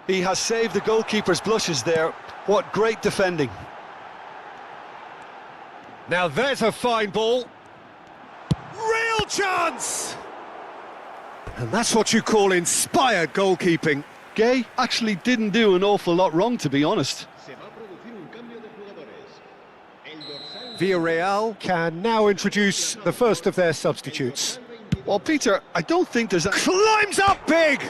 He has saved the goalkeeper's blushes there. What great defending. Now there's a fine ball. Real chance! And that's what you call inspired goalkeeping. Gay actually didn't do an awful lot wrong, to be honest. Villarreal can now introduce the first of their substitutes. Well, Peter, I don't think there's a... Climbs up big!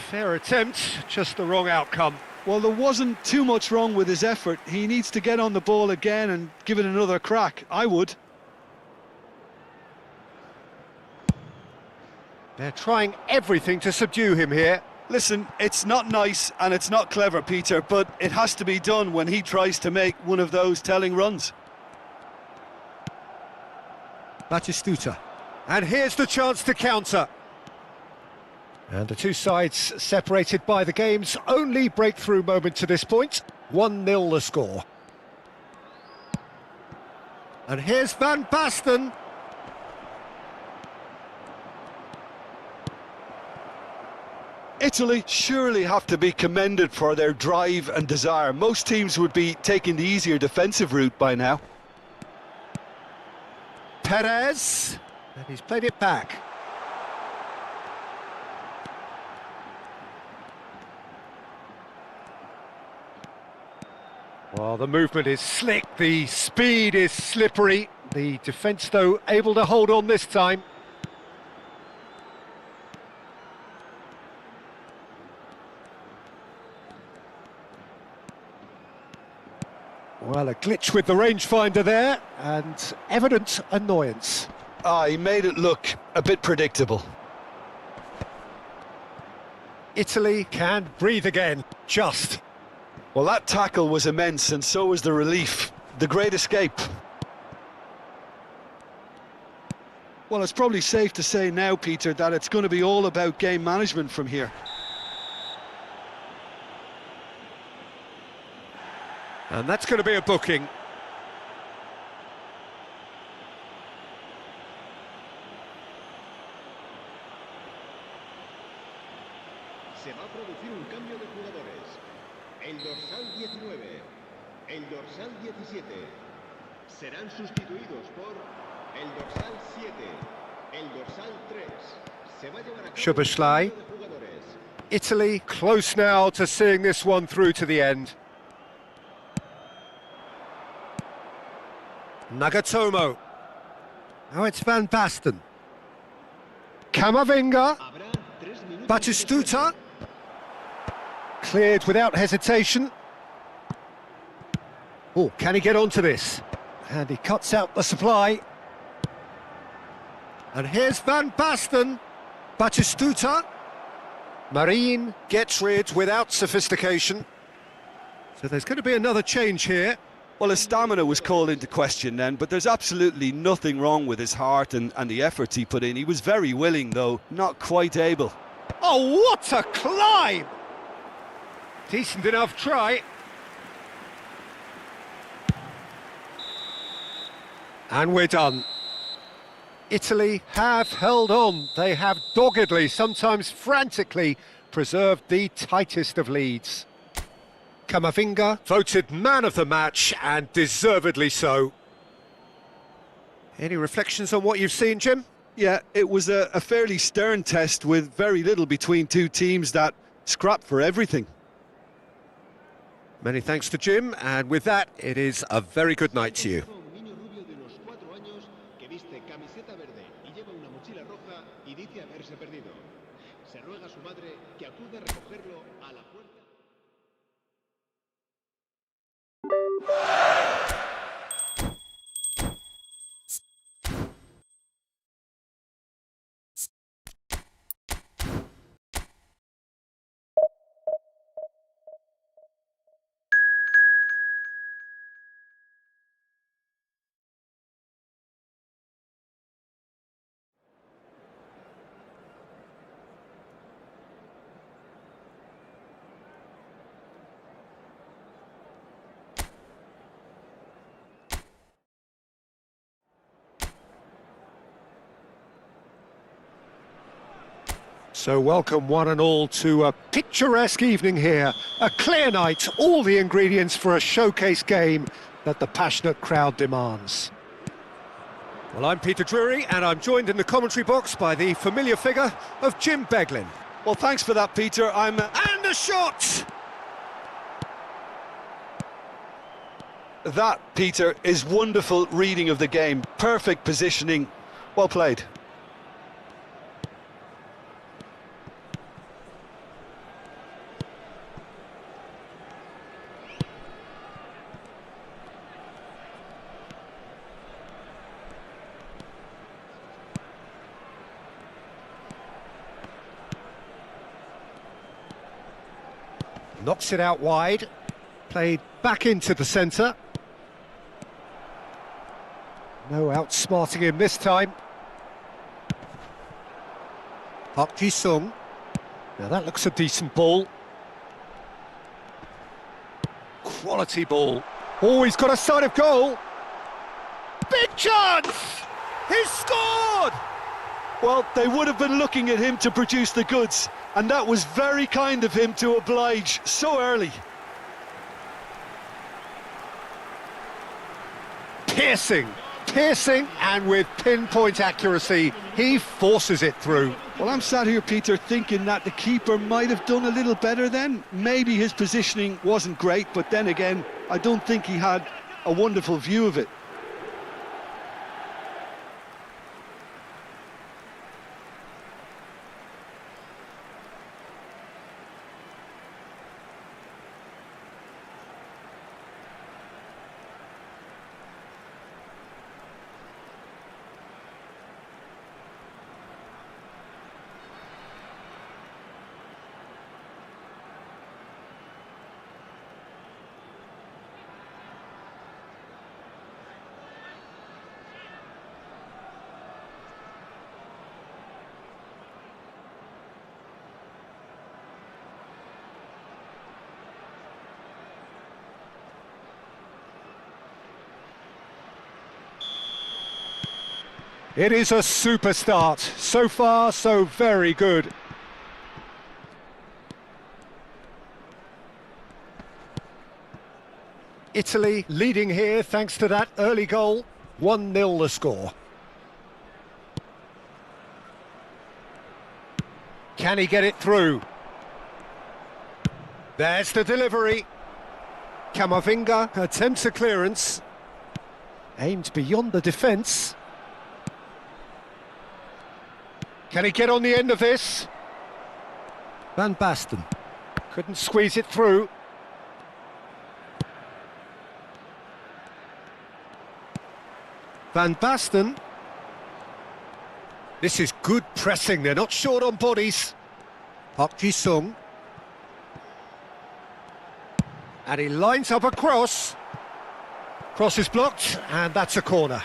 Fair attempt, just the wrong outcome. Well, there wasn't too much wrong with his effort. He needs to get on the ball again and give it another crack. I would. They're trying everything to subdue him here. Listen, it's not nice and it's not clever, Peter, but it has to be done when he tries to make one of those telling runs. Batistuta. And here's the chance to counter. And the two sides separated by the game's only breakthrough moment to this point. 1-0 the score. And here's Van Basten. Italy surely have to be commended for their drive and desire. Most teams would be taking the easier defensive route by now. Perez, and he's played it back. Well, the movement is slick, the speed is slippery. The defence, though, able to hold on this time. Well, a glitch with the rangefinder there, and evident annoyance. He made it look a bit predictable. Italy can breathe again, just. Well, that tackle was immense, and so was the relief. The great escape. Well, it's probably safe to say now, Peter, that it's going to be all about game management from here. And that's going to be a booking. Se va a producir un cambio de jugadores. El dorsal 19, el dorsal 17 serán sustituidos por el dorsal 7, el dorsal 3. Se va a llevar a cabo un cambio de jugadores. Italy close now to seeing this one through to the end. Nagatomo. Now it's Van Basten. Camavinga. Batistuta. Cleared without hesitation. Oh, can he get onto this? And he cuts out the supply. And here's Van Basten. Batistuta. Marine gets rid without sophistication. So there's going to be another change here. Well, his stamina was called into question then, but there's absolutely nothing wrong with his heart and the efforts he put in. He was very willing, though, not quite able. Oh, what a climb! Decent enough try. And we're done. Italy have held on. They have doggedly, sometimes frantically, preserved the tightest of leads. Camavinga voted man of the match, and deservedly so. Any reflections on what you've seen, Jim? Yeah, it was a fairly stern test with very little between two teams that scrapped for everything. Many thanks to Jim, and with that, it is a very good night to you. So welcome one and all to a picturesque evening here. A clear night, all the ingredients for a showcase game that the passionate crowd demands. Well, I'm Peter Drury, and I'm joined in the commentary box by the familiar figure of Jim Beglin. Well, thanks for that, Peter. And a shot! That, Peter, is wonderful reading of the game. Perfect positioning. Well played. Knocks it out wide, played back into the centre. No outsmarting him this time. Park Ji-sung. Now that looks a decent ball. Quality ball. Oh, he's got a side of goal. Big chance! He's scored! Well, they would have been looking at him to produce the goods, and that was very kind of him to oblige so early. Piercing, and with pinpoint accuracy, he forces it through. Well, I'm sat here, Peter, thinking that the keeper might have done a little better then. Maybe his positioning wasn't great, but then again, I don't think he had a wonderful view of it. It is a super start. So far, so very good. Italy leading here thanks to that early goal. 1-0 the score. Can he get it through? There's the delivery. Camavinga attempts a clearance. Aimed beyond the defence. Can he get on the end of this? Van Basten couldn't squeeze it through. Van Basten. This is good pressing, they're not short on bodies. Park Ji-sung. And he lines up a cross. Cross is blocked, and that's a corner.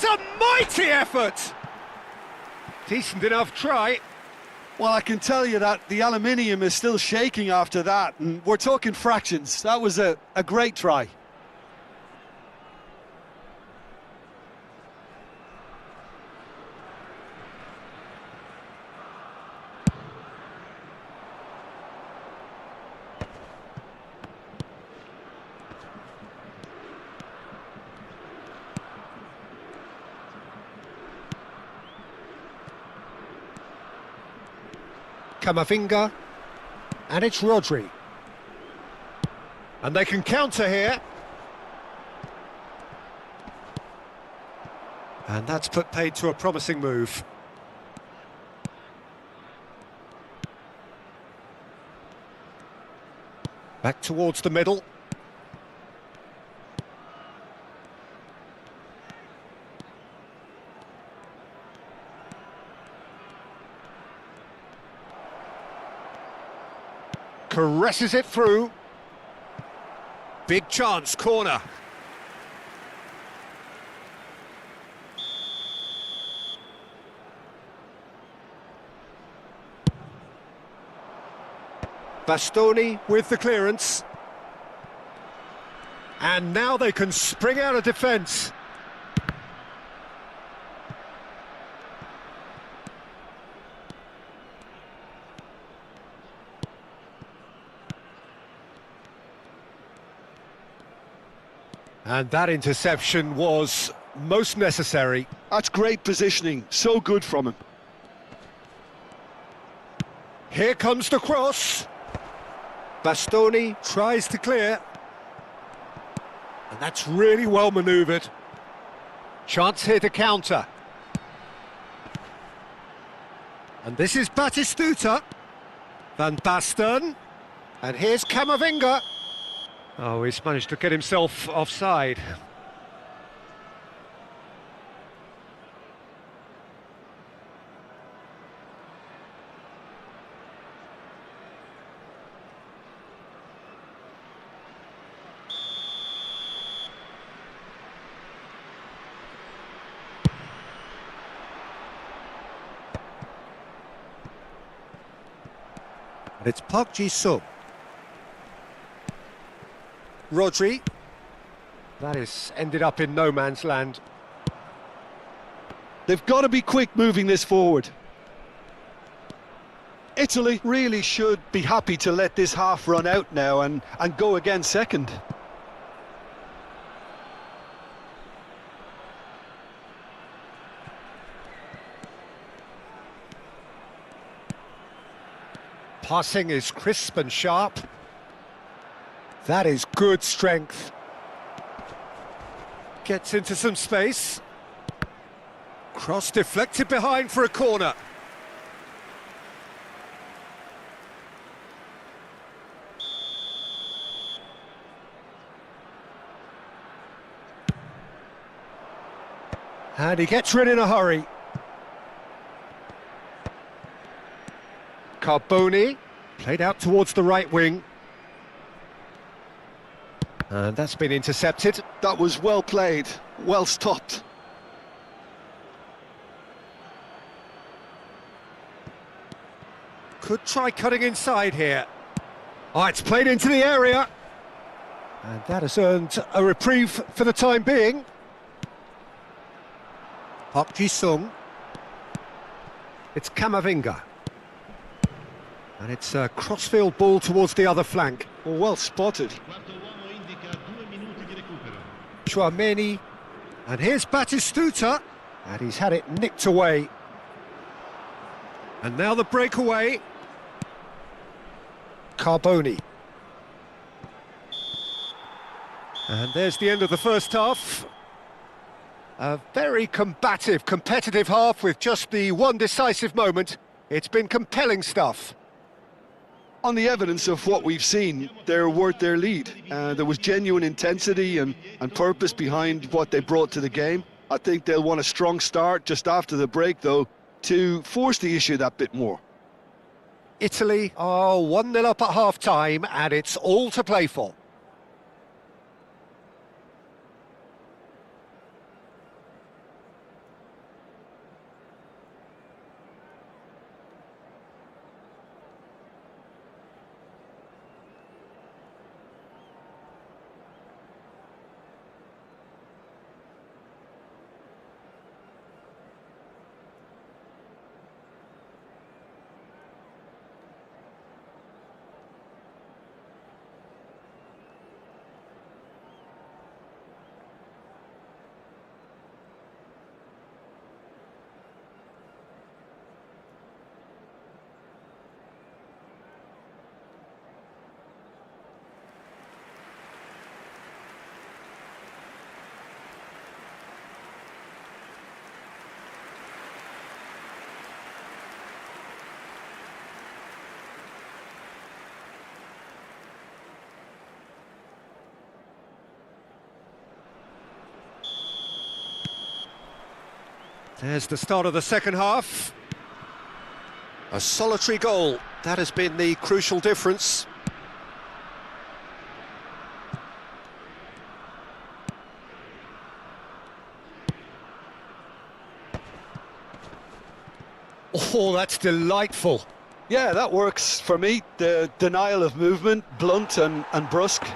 It's a mighty effort! Decent enough try. Well, I can tell you that the aluminium is still shaking after that, and we're talking fractions. That was a great try. Camavinga, and it's Rodri. And they can counter here. And that's put paid to a promising move. Back towards the middle. Caresses it through. Big chance, corner. Bastoni with the clearance. And now they can spring out of defence. And that interception was most necessary. That's great positioning, so good from him. Here comes the cross. Bastoni tries to clear. And that's really well manoeuvred. Chance here to counter. And this is Batistuta. Van Basten. And here's Camavinga. Oh, he's managed to get himself offside. It's Park Ji-sung. Rodri. That is ended up in no man's land. They've got to be quick moving this forward. Italy really should be happy to let this half run out now and go again second. Passing is crisp and sharp. That is good strength. Gets into some space. Cross deflected behind for a corner. And he gets rid in a hurry. Carboni, played out towards the right wing. And that's been intercepted. That was well played, well stopped. Could try cutting inside here. Oh, it's played into the area. And that has earned a reprieve for the time being. Park Ji-sung. It's Camavinga. And it's a crossfield ball towards the other flank. Well spotted. Chouameni. And here's Batistuta. And he's had it nicked away. And now the breakaway. Carboni. And there's the end of the first half. A very combative, competitive half with just the one decisive moment. It's been compelling stuff. On the evidence of what we've seen, they're worth their lead. There was genuine intensity and purpose behind what they brought to the game. I think they'll want a strong start just after the break, though, to force the issue that bit more. Italy are 1-0 up at half-time, and it's all to play for. There's the start of the second half. A solitary goal. That has been the crucial difference. Oh, that's delightful. Yeah, that works for me. The denial of movement, blunt and brusque.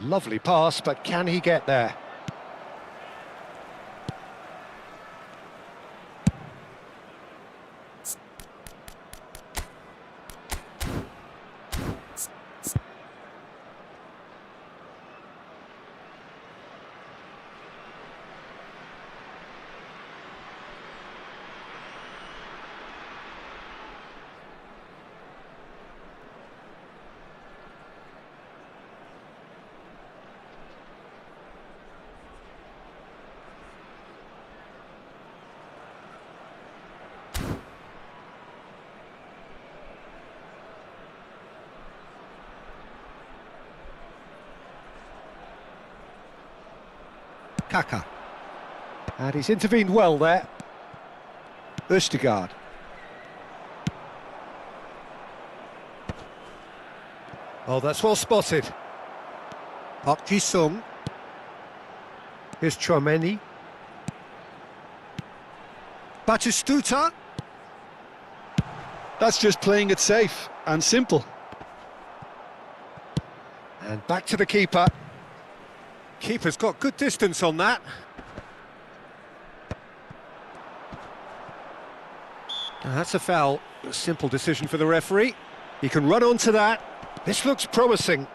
Lovely pass, but can he get there? Kaka. And he's intervened well there. Østegard. Oh, that's well spotted. Park Ji-sung. Here's Chouameni. Batistuta. That's just playing it safe and simple. And back to the keeper. Keeper's got good distance on that. Now that's a foul. A simple decision for the referee. He can run onto that. This looks promising.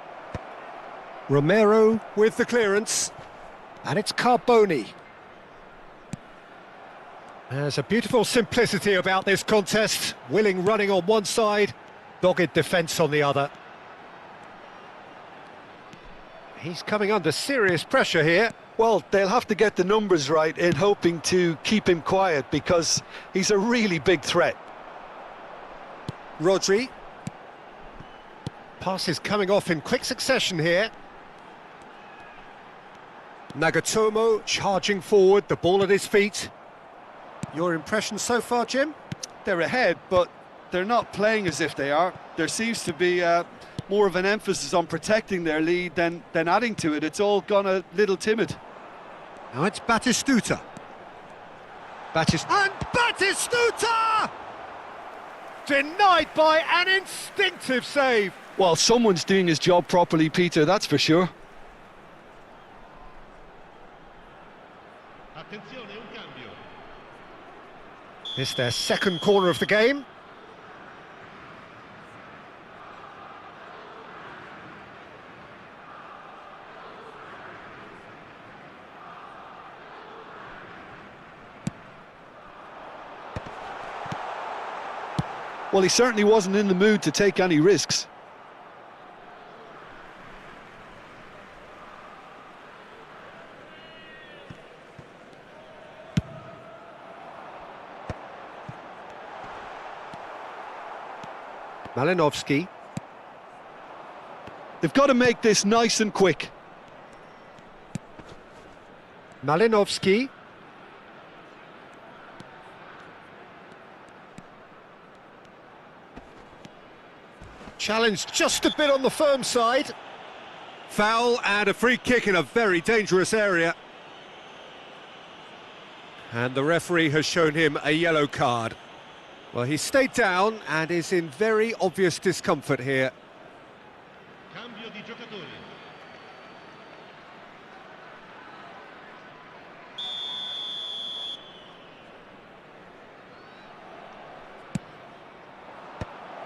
Romero with the clearance. And it's Carboni. There's a beautiful simplicity about this contest. Willing running on one side, dogged defence on the other. He's coming under serious pressure here. Well, they'll have to get the numbers right in hoping to keep him quiet because he's a really big threat. Rodri. Passes coming off in quick succession here. Nagatomo charging forward, the ball at his feet. Your impression so far, Jim? They're ahead, but they're not playing as if they are. There seems to be more of an emphasis on protecting their lead than adding to it. It's all gone a little timid. Now it's Batistuta. And Batistuta! Denied by an instinctive save. Well, someone's doing his job properly, Peter, that's for sure. Attenzione, un cambio. It's their second corner of the game. Well, he certainly wasn't in the mood to take any risks. Malinovsky. They've got to make this nice and quick. Malinovsky. Challenged just a bit on the firm side. Foul and a free kick in a very dangerous area. And the referee has shown him a yellow card. Well, he stayed down and is in very obvious discomfort here. Cambio di giocatori.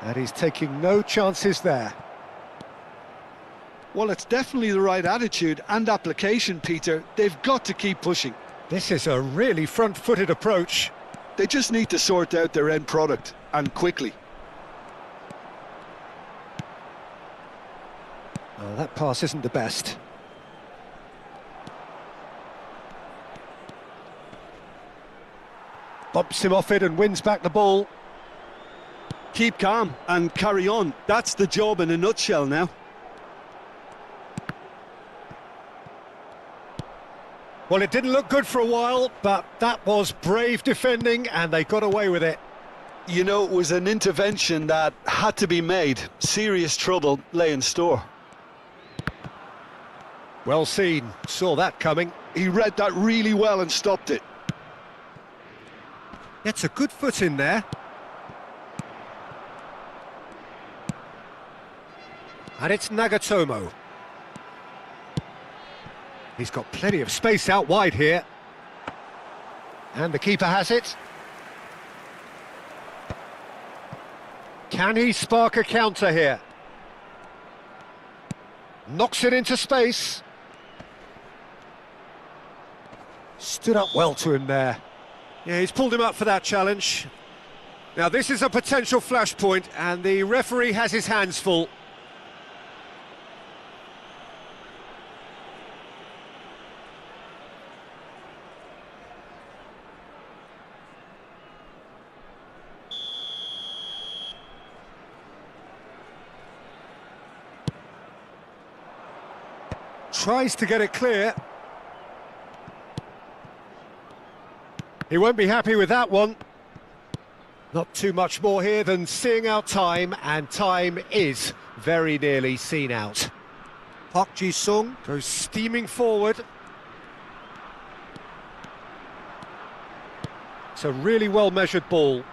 And he's taking no chances there. Well, it's definitely the right attitude and application, Peter. They've got to keep pushing. This is a really front-footed approach. They just need to sort out their end product, and quickly. Oh, that pass isn't the best. Bumps him off it and wins back the ball. Keep calm and carry on. That's the job in a nutshell now. Well, it didn't look good for a while, but that was brave defending and they got away with it. You know, it was an intervention that had to be made. Serious trouble lay in store. Well seen, saw that coming. He read that really well and stopped it. Gets a good foot in there. And it's Nagatomo. He's got plenty of space out wide here. And the keeper has it. Can he spark a counter here? Knocks it into space. Stood up well to him there. Yeah, he's pulled him up for that challenge. Now this is a potential flashpoint and the referee has his hands full. Tries to get it clear. He won't be happy with that one. Not too much more here than seeing out time, and time is very nearly seen out. Park Ji-sung goes steaming forward. It's a really well-measured ball.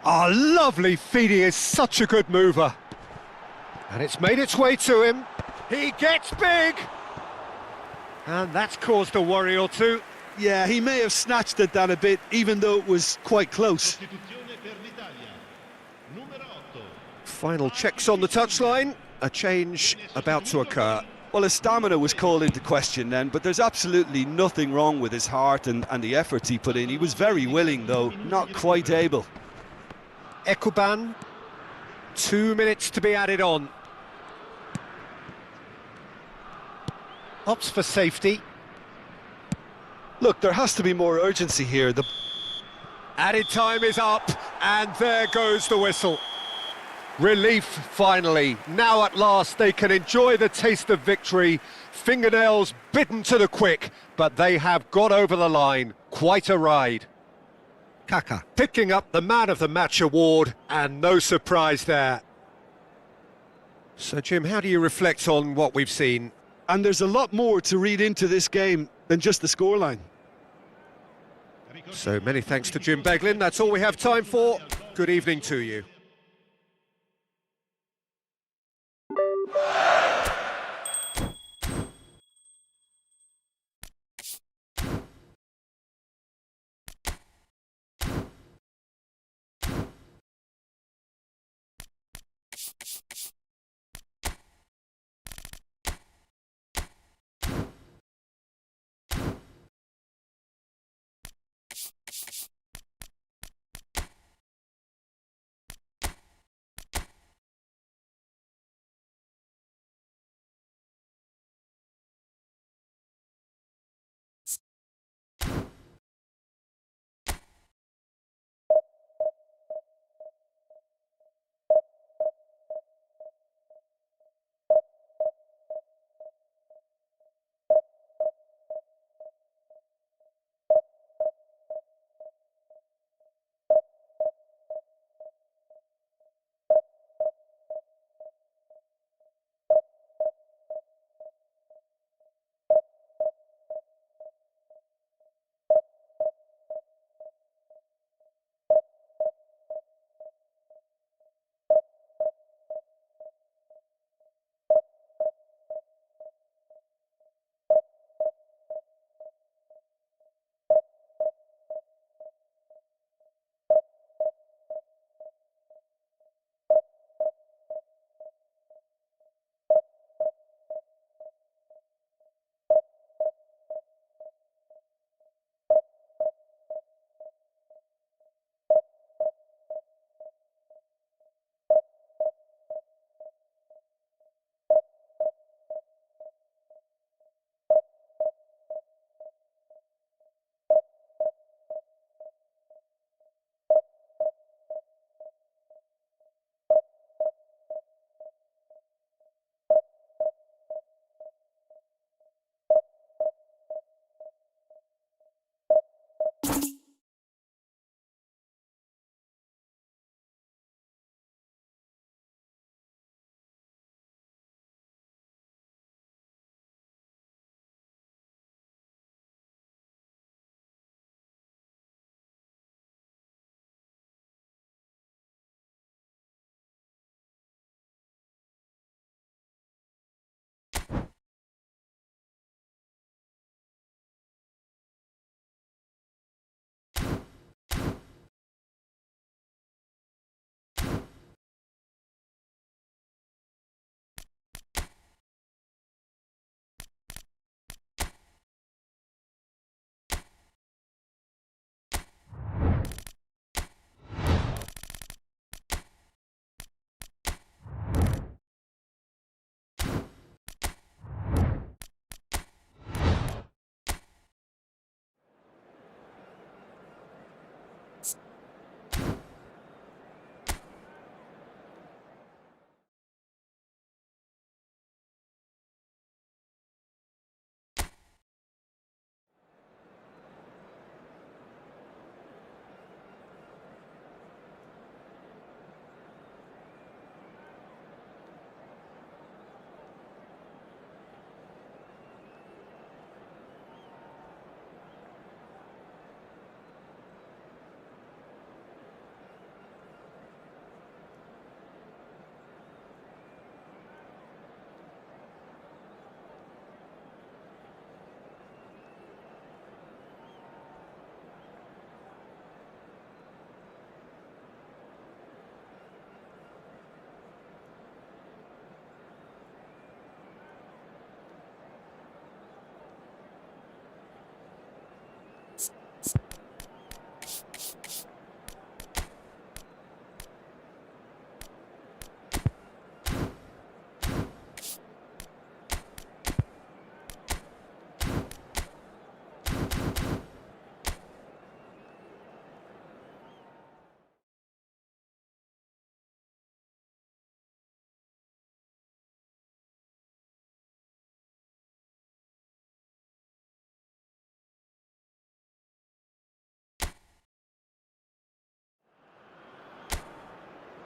Ah, lovely feed, he is such a good mover. And it's made its way to him. He gets big! And that's caused a worry or two. Yeah, he may have snatched it down a bit, even though it was quite close. Final checks on the touchline. A change about to occur. Well, his stamina was called into question then, but there's absolutely nothing wrong with his heart and the efforts he put in. He was very willing, though, not quite able. Ekuban, 2 minutes to be added on. Opts for safety. Look, there has to be more urgency here. The Added time is up, and there goes the whistle. Relief, finally. Now at last they can enjoy the taste of victory. Fingernails bitten to the quick, but they have got over the line. Quite a ride. Kaka picking up the Man of the Match award, and no surprise there. So, Jim, how do you reflect on what we've seen? And there's a lot more to read into this game than just the scoreline. So many thanks to Jim Beglin. That's all we have time for. Good evening to you.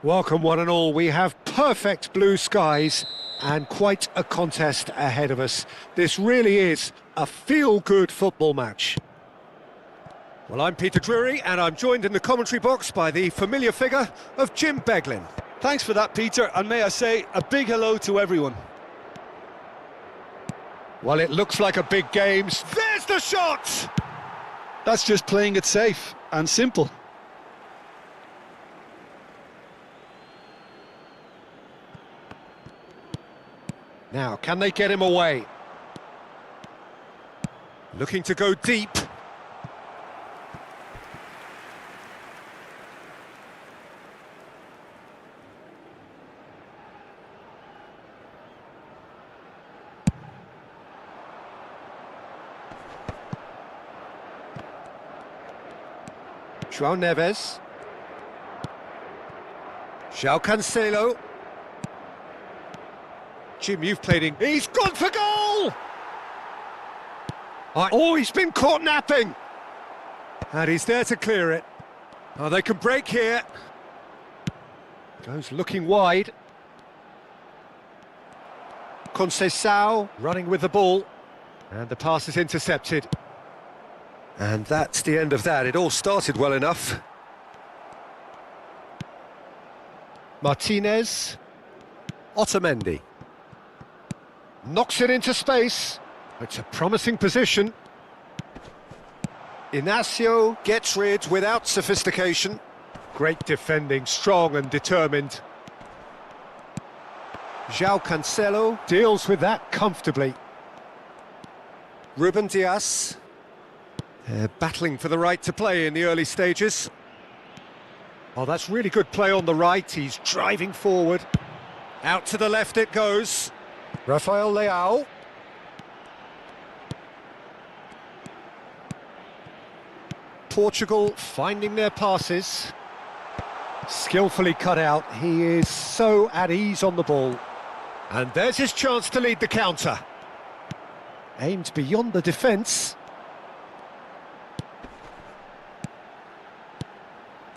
Welcome one and all. We have perfect blue skies and quite a contest ahead of us. This really is a feel-good football match. Well, I'm Peter Drury and I'm joined in the commentary box by the familiar figure of Jim Beglin. Thanks for that, Peter, and may I say a big hello to everyone. Well, it looks like a big game. There's the shot! That's just playing it safe and simple. Now, can they get him away? Looking to go deep. João Neves. João Cancelo. Jim, you've played in... He's gone for goal! Oh, he's been caught napping! And he's there to clear it. Oh, they can break here. Goes looking wide. Conceição running with the ball. And the pass is intercepted. And that's the end of that. It all started well enough. Martinez. Otamendi. Knocks it into space. It's a promising position. Inacio gets rid without sophistication. Great defending, strong and determined. João Cancelo deals with that comfortably. Ruben Dias. They're battling for the right to play in the early stages. Oh, that's really good play on the right. He's driving forward. Out to the left it goes. Rafael Leao. Portugal finding their passes. Skillfully cut out. He is so at ease on the ball. And there's his chance to lead the counter. Aimed beyond the defence.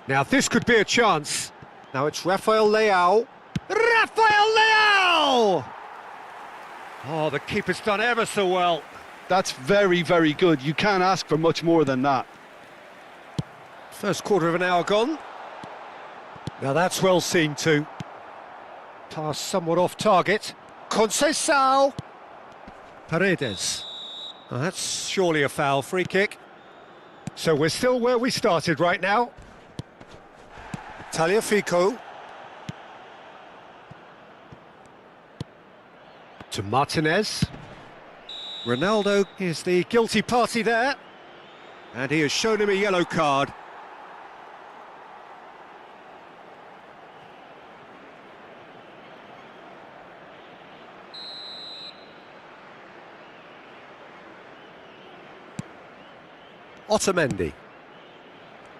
Now this could be a chance. Now it's Rafael Leao. Rafael Leao! Oh, the keeper's done ever so well. That's very, very good. You can't ask for much more than that. First quarter of an hour gone. Now that's well seen too. Pass somewhat off target. Conceição. Paredes. Oh, that's surely a foul, free kick. So we're still where we started right now. Tagliafico. To Martinez. Ronaldo is the guilty party there. And he has shown him a yellow card. Otamendi.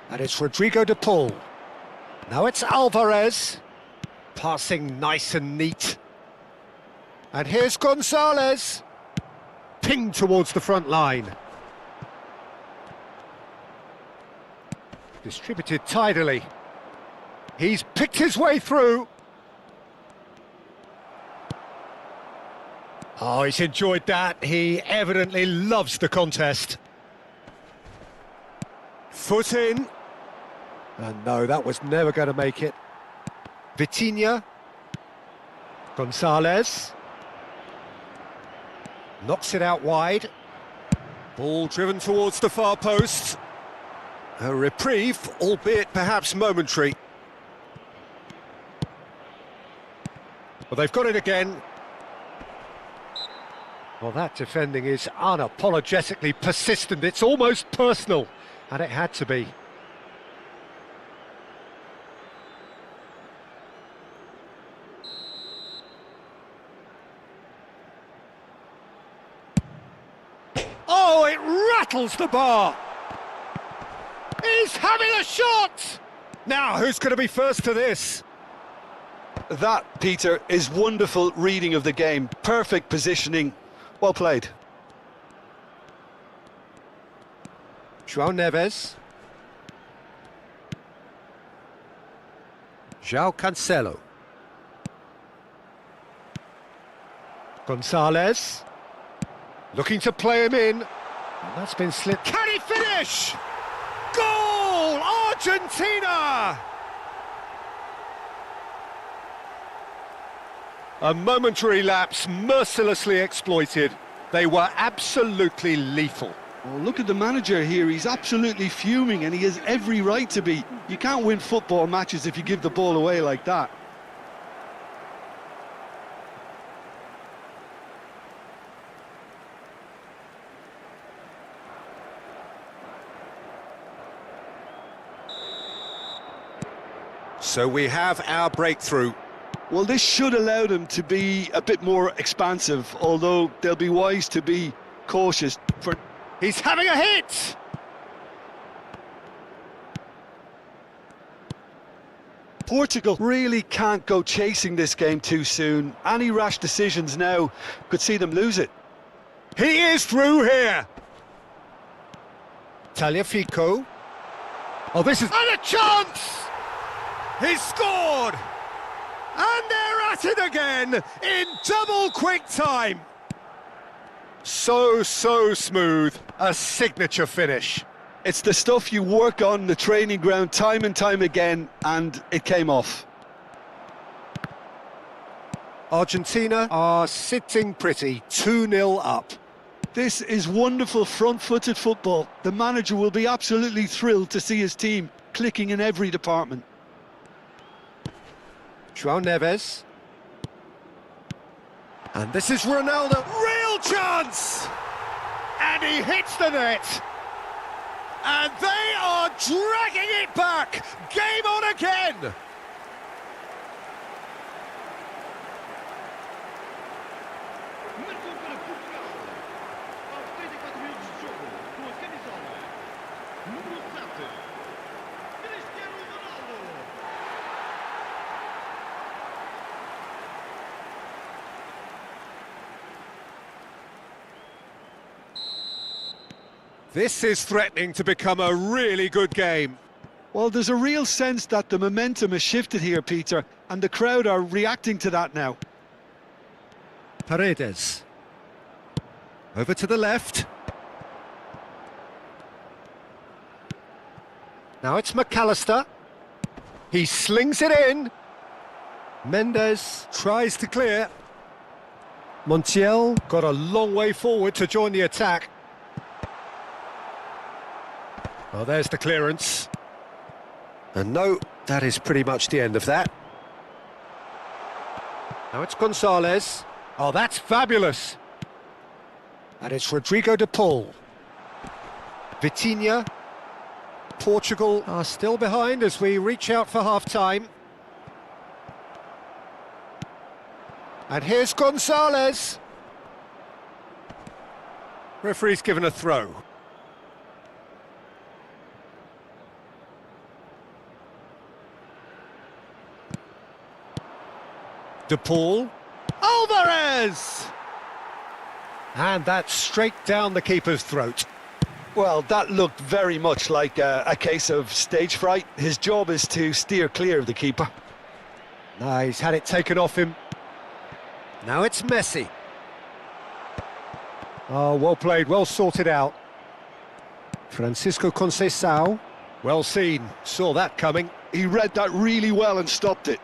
And it's Rodrigo de Paul. Now it's Alvarez. Passing nice and neat. And here's Gonzalez. Pinged towards the front line. Distributed tidily. He's picked his way through. Oh, he's enjoyed that. He evidently loves the contest. Foot in. And no, that was never going to make it. Vitinha. Gonzalez. Knocks it out wide. Ball driven towards the far post. A reprieve, albeit perhaps momentary. Well, they've got it again. Well, that defending is unapologetically persistent. It's almost personal, and it had to be. Oh, it rattles the bar. He's having a shot! Now, who's going to be first to this? That, Peter, is wonderful reading of the game. Perfect positioning. Well played. João Neves. João Cancelo. Gonzalez. Looking to play him in. That's been slipped. Can he finish? Goal! Argentina! A momentary lapse, mercilessly exploited. They were absolutely lethal. Oh, look at the manager here, he's absolutely fuming and he has every right to be. You can't win football matches if you give the ball away like that. So we have our breakthrough. Well, this should allow them to be a bit more expansive, although they'll be wise to be cautious. He's having a hit! Portugal really can't go chasing this game too soon. Any rash decisions now could see them lose it. He is through here! Tagliafico. Oh, this is... And a chance! He's scored! And they're at it again in double quick time. So smooth, a signature finish. It's the stuff you work on the training ground time and time again, and it came off. Argentina are sitting pretty, 2-0 up. This is wonderful front-footed football. The manager will be absolutely thrilled to see his team clicking in every department. João Neves. And this is Ronaldo. Real chance! And he hits the net. And they are dragging it back. Game on again. This is threatening to become a really good game. Well, there's a real sense that the momentum has shifted here, Peter, and the crowd are reacting to that now. Paredes. Over to the left. Now it's McAllister. He slings it in. Mendes tries to clear. Montiel got a long way forward to join the attack. Well, there's the clearance. And no, that is pretty much the end of that. Now it's Gonzalez. Oh, that's fabulous. And it's Rodrigo de Paul. Vitinha. Portugal are still behind as we reach out for half-time. And here's Gonzalez. Referee's given a throw. De Paul. Alvarez! And that's straight down the keeper's throat. Well, that looked very much like a case of stage fright. His job is to steer clear of the keeper. No, he's had it taken off him. Now it's Messi. Oh, well played, well sorted out. Francisco Conceição. Well seen, saw that coming. He read that really well and stopped it.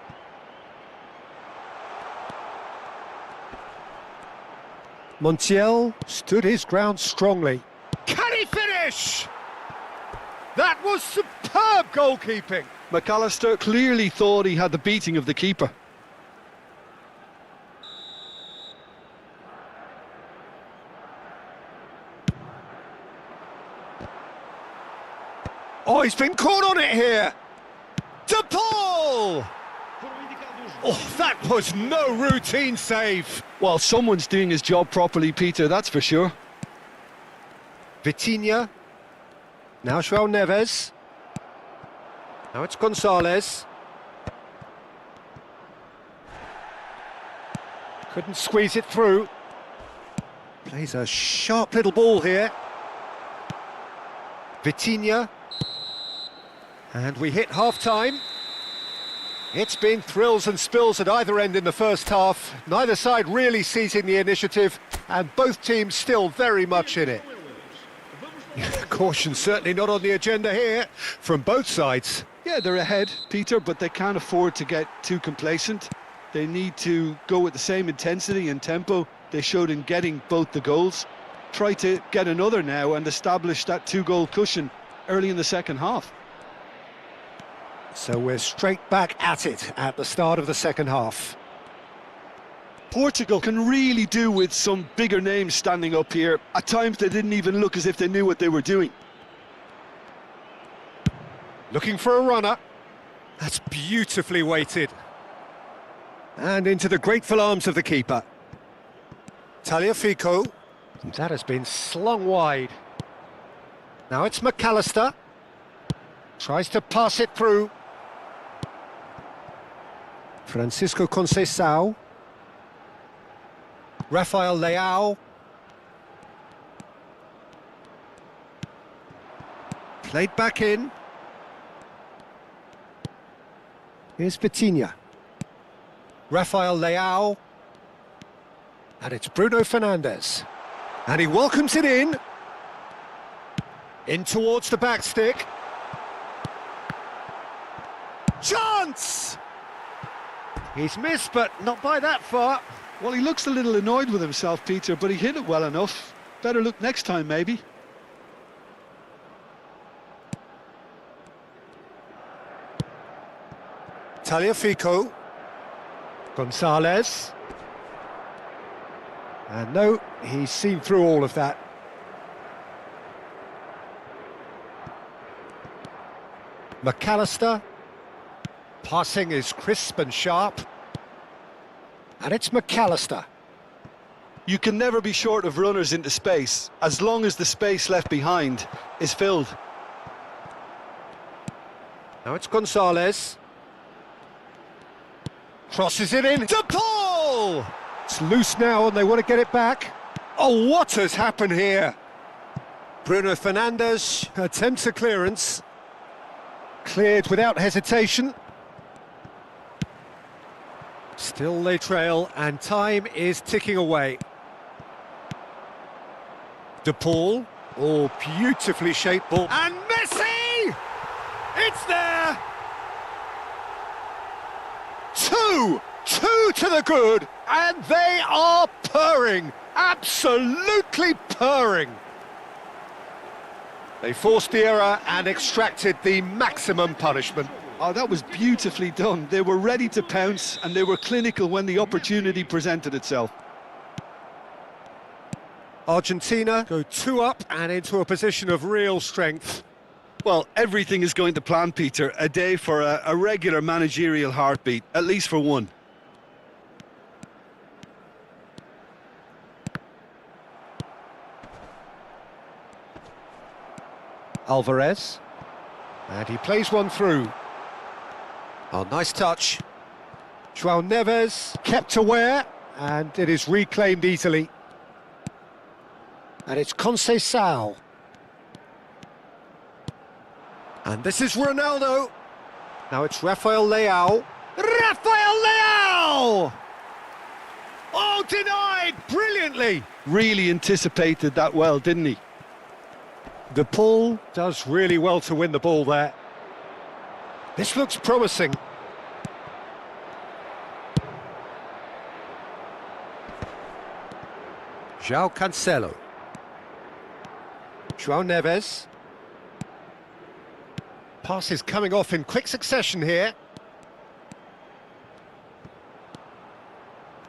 Montiel stood his ground strongly. Can he finish? That was superb goalkeeping. McAllister clearly thought he had the beating of the keeper. Oh, he's been caught on it here. De Paul! Oh, that was no routine save. Well, someone's doing his job properly, Peter, that's for sure. Vitinha. Now João Neves. Now it's Gonzalez. Couldn't squeeze it through. Plays a sharp little ball here. Vitinha. And we hit half-time. It's been thrills and spills at either end in the first half. Neither side really seizing the initiative, and both teams still very much in it. Caution certainly not on the agenda here from both sides. Yeah, they're ahead, Peter, but they can't afford to get too complacent. They need to go with the same intensity and tempo they showed in getting both the goals. Try to get another now and establish that two-goal cushion early in the second half. So we're straight back at it at the start of the second half. Portugal can really do with some bigger names standing up here. At times they didn't even look as if they knew what they were doing. Looking for a runner. That's beautifully weighted. And into the grateful arms of the keeper. Tagliafico. That has been slung wide. Now it's McAllister. Tries to pass it through. Francisco Conceição. Rafael Leao. Played back in. Here's Vitinha. Rafael Leao. And it's Bruno Fernandes. And he welcomes it in. In towards the back stick. Chance! He's missed, but not by that far. Well, he looks a little annoyed with himself, Peter, but he hit it well enough. Better look next time, maybe. Tagliafico. Gonzalez. And no, he's seen through all of that. McAllister. Passing is crisp and sharp. And it's McAllister. You can never be short of runners into space, as long as the space left behind is filled. Now it's Gonzalez. Crosses it in to Paul! It's loose now and they want to get it back. Oh, what has happened here? Bruno Fernandes attempts a clearance. Cleared without hesitation. Still they trail and time is ticking away. De Paul. Oh, beautifully shaped ball. And Messi! It's there! Two to the good, and they are purring, absolutely purring. They forced the error and extracted the maximum punishment. Oh, that was beautifully done. They were ready to pounce, and they were clinical when the opportunity presented itself. Argentina go 2 up and into a position of real strength. Well, everything is going to plan, Peter. A day for a regular managerial heartbeat, at least for one. Alvarez. And he plays one through. Oh, nice touch. João Neves kept aware, and it is reclaimed easily. And it's Conceição. And this is Ronaldo. Now it's Rafael Leao. Rafael Leao! Oh, denied brilliantly. Really anticipated that well, didn't he? De Paul does really well to win the ball there. This looks promising. João Cancelo. João Neves. Passes coming off in quick succession here.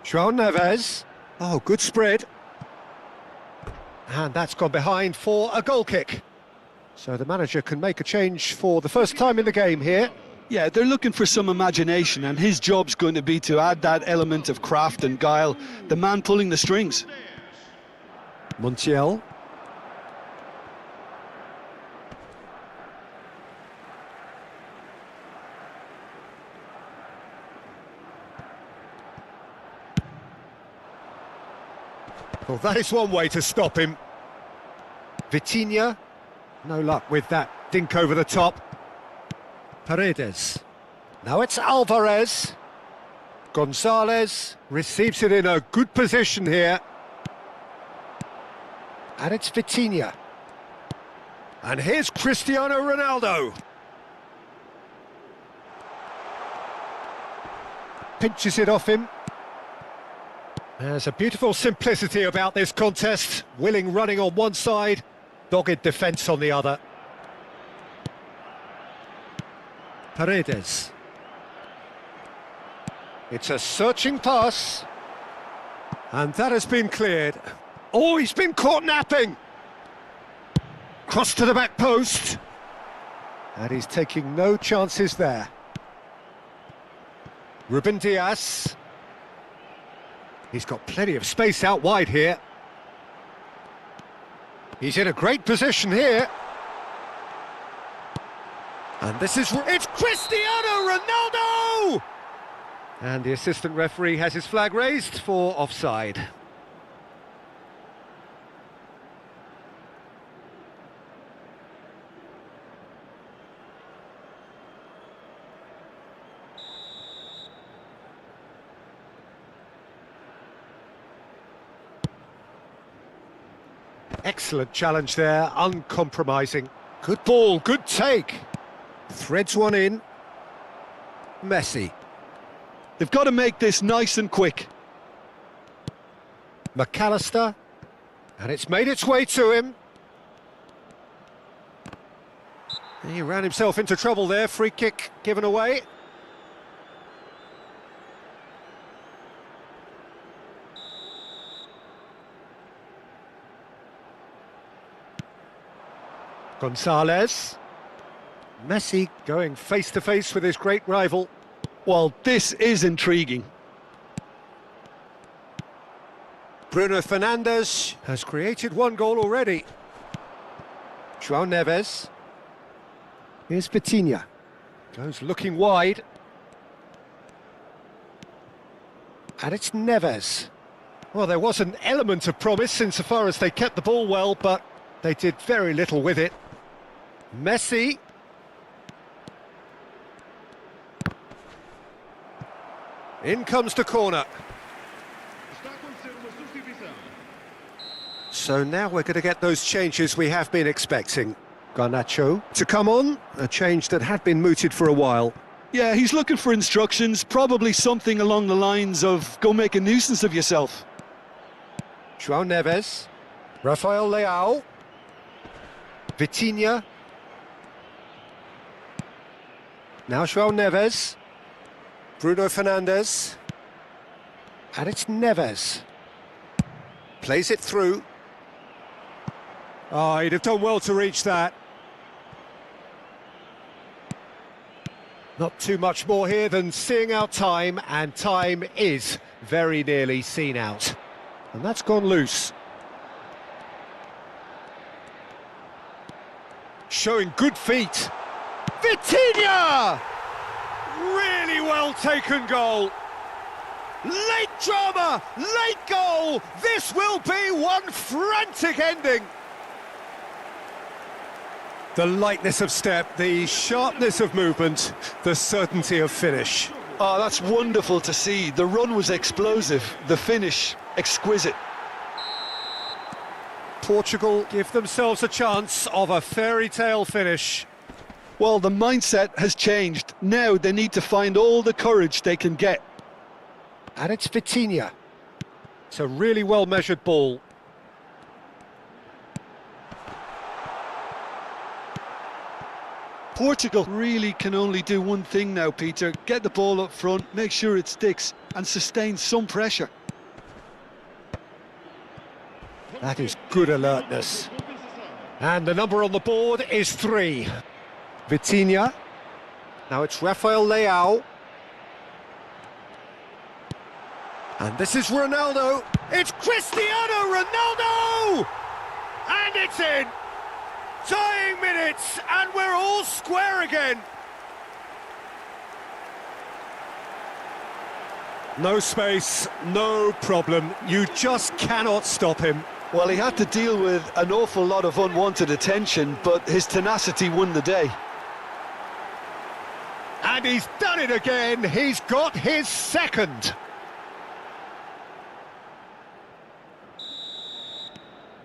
João Neves. Oh, good spread. And that's gone behind for a goal kick. So the manager can make a change for the first time in the game here. Yeah, they're looking for some imagination, and his job's going to be to add that element of craft and guile, the man pulling the strings. Montiel. Well, that is one way to stop him. Vitinha, no luck with that dink over the top. Paredes. Now it's Alvarez. Gonzalez receives it in a good position here. And it's Vitinha. And here's Cristiano Ronaldo. Pinches it off him. There's a beautiful simplicity about this contest. Willing running on one side, dogged defence on the other. Paredes. It's a searching pass. And that has been cleared. Oh, he's been caught napping. Cross to the back post. And he's taking no chances there. Ruben Dias. He's got plenty of space out wide here. He's in a great position here. And it's Cristiano Ronaldo! And the assistant referee has his flag raised for offside. Excellent challenge there, uncompromising. Good ball, good take. Threads one in. Messi. They've got to make this nice and quick. McAllister. And it's made its way to him. He ran himself into trouble there, free kick given away. Gonzalez. Messi going face-to-face with his great rival. Well, this is intriguing. Bruno Fernandes has created one goal already. João Neves. Here's Vitinha. Goes looking wide. And it's Neves. Well, there was an element of promise insofar as they kept the ball well, but they did very little with it. Messi. In comes the corner. So now we're going to get those changes we have been expecting. Garnacho to come on, a change that had been mooted for a while. Yeah, he's looking for instructions, probably something along the lines of, go make a nuisance of yourself. João Neves. Rafael Leao. Vitinha. Now João Neves. Bruno Fernandes. And it's Neves. Plays it through. Oh, he'd have done well to reach that. Not too much more here than seeing out time, and time is very nearly seen out. And that's gone loose. Showing good feet. Vitinha! Really well taken goal. Late drama, late goal. This will be one frantic ending. The lightness of step, the sharpness of movement, the certainty of finish. Oh, that's wonderful to see. The run was explosive, the finish exquisite. Portugal give themselves a chance of a fairy tale finish. Well, the mindset has changed. Now they need to find all the courage they can get. And it's Vitinha. It's a really well-measured ball. Portugal really can only do one thing now, Peter. Get the ball up front, make sure it sticks, and sustain some pressure. That is good alertness. And the number on the board is 3. Vitinha. Now it's Rafael Leao. And this is Ronaldo. It's Cristiano Ronaldo! And it's in! Tying minutes, and we're all square again. No space, no problem. You just cannot stop him. Well, he had to deal with an awful lot of unwanted attention, but his tenacity won the day. And he's done it again. He's got his second.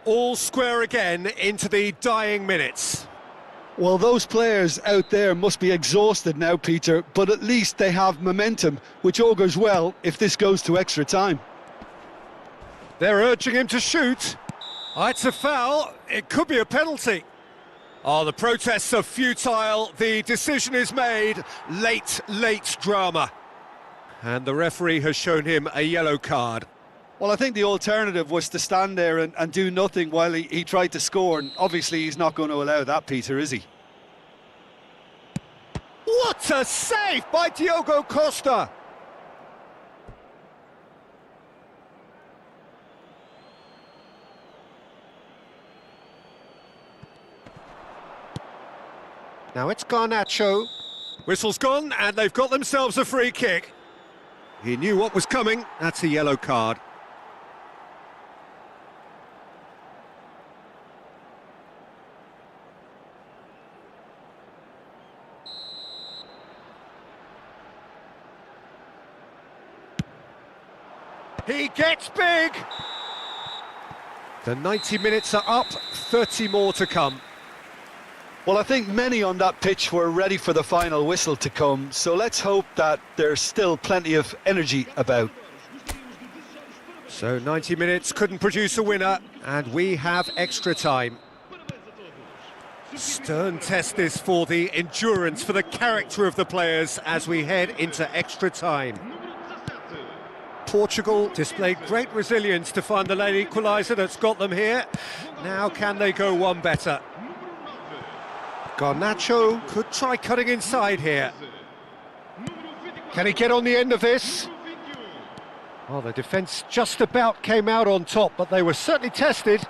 All square again into the dying minutes. Well, those players out there must be exhausted now, Peter, but at least they have momentum, which augurs well if this goes to extra time. They're urging him to shoot. Oh, it's a foul. It could be a penalty. Oh, the protests are futile. The decision is made. Late drama. And the referee has shown him a yellow card. Well, I think the alternative was to stand there and do nothing while he tried to score, and obviously he's not going to allow that, Peter, is he? What a save by Diogo Costa! Now it's Garnacho. Whistle's gone, and they've got themselves a free kick. He knew what was coming. That's a yellow card. He gets big! The 90 minutes are up, 30 more to come. Well, I think many on that pitch were ready for the final whistle to come, so let's hope that there's still plenty of energy about. So 90 minutes couldn't produce a winner, and we have extra time. Stern test this for the endurance, for the character of the players as we head into extra time. Portugal displayed great resilience to find the late equaliser that's got them here. Now can they go one better? Garnacho could try cutting inside here. Can he get on the end of this? Oh, the defence just about came out on top, but they were certainly tested.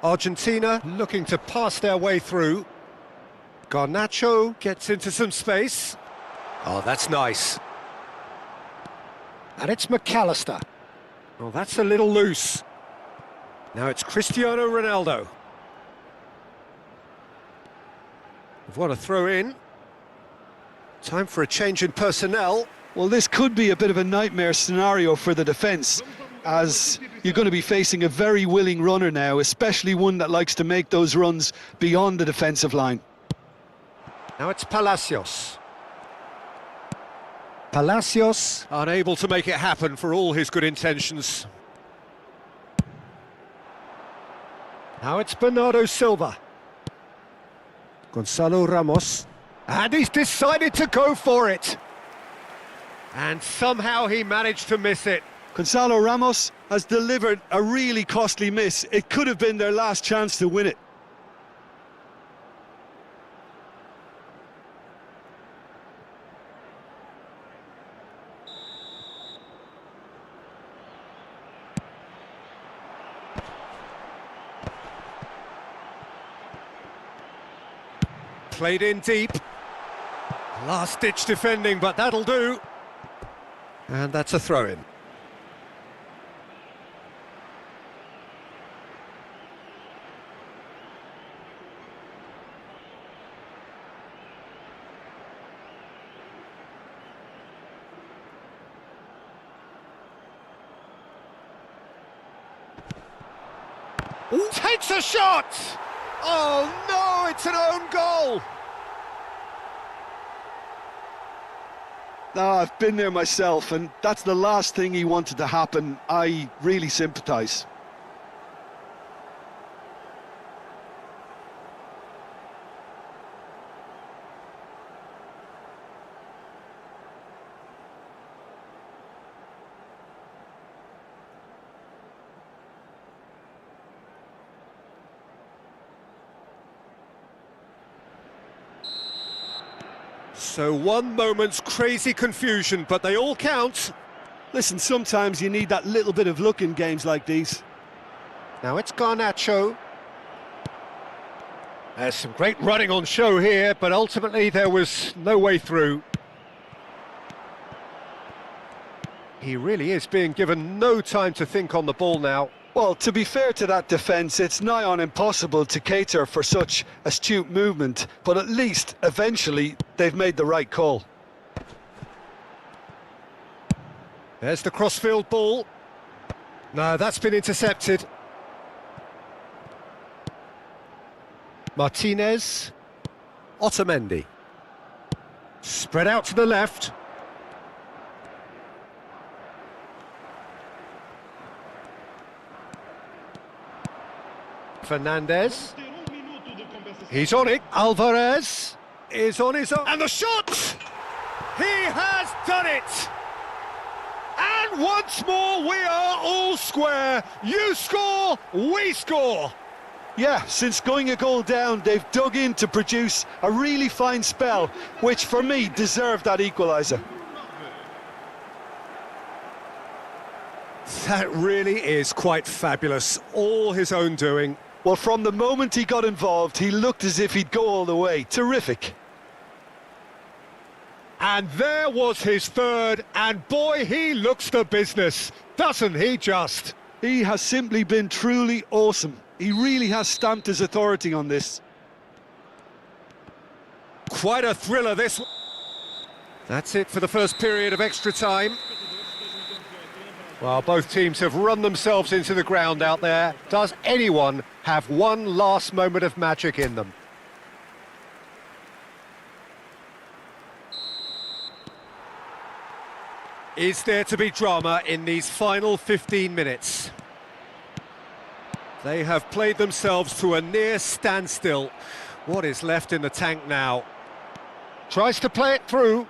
Argentina looking to pass their way through. Garnacho gets into some space. Oh, that's nice. And it's McAllister. Oh, that's a little loose. Now it's Cristiano Ronaldo. What a throw in. Time for a change in personnel. Well, this could be a bit of a nightmare scenario for the defence, as you're going to be facing a very willing runner now, especially one that likes to make those runs beyond the defensive line. Now it's Palacios. Palacios unable to make it happen for all his good intentions. Now it's Bernardo Silva. Gonzalo Ramos. And he's decided to go for it. And somehow he managed to miss it. Gonzalo Ramos has delivered a really costly miss. It could have been their last chance to win it. Played in deep. Last-ditch defending, but that'll do. And that's a throw-in. Takes a shot! Oh no, it's an own goal! No, I've been there myself, and that's the last thing he wanted to happen. I really sympathise. So one moment's crazy confusion, but they all count. Listen, sometimes you need that little bit of luck in games like these. Now it's Garnacho. There's some great running on show here, but ultimately there was no way through. He really is being given no time to think on the ball now. Well, to be fair to that defence, it's nigh on impossible to cater for such astute movement, but at least, eventually, they've made the right call. There's the crossfield ball. No, that's been intercepted. Martinez. Otamendi. Spread out to the left. Fernandez. He's on it. Alvarez is on his own. And the shot! He has done it! And once more we are all square. You score, we score. Yeah, since going a goal down, they've dug in to produce a really fine spell, which for me deserved that equaliser. That really is quite fabulous. All his own doing. Well, from the moment he got involved, he looked as if he'd go all the way. Terrific. And there was his third, and boy, he looks the business, doesn't he just? He has simply been truly awesome. He really has stamped his authority on this. Quite a thriller, this. That's it for the first period of extra time. Well, both teams have run themselves into the ground out there. Does anyone have one last moment of magic in them? Is there to be drama in these final 15 minutes? They have played themselves to a near standstill. What is left in the tank now? Tries to play it through,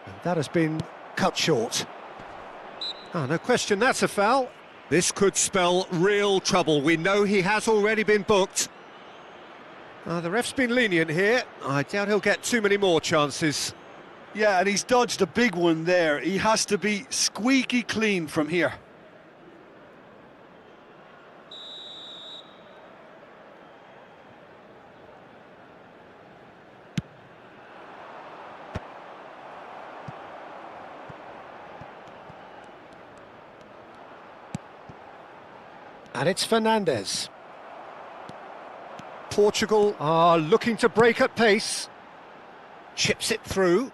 and that has been cut short. Oh, no question, that's a foul. This could spell real trouble. We know he has already been booked. The ref's been lenient here. I doubt he'll get too many more chances. Yeah, and he's dodged a big one there. He has to be squeaky clean from here. And it's Fernandez. Portugal are looking to break at pace. Chips it through.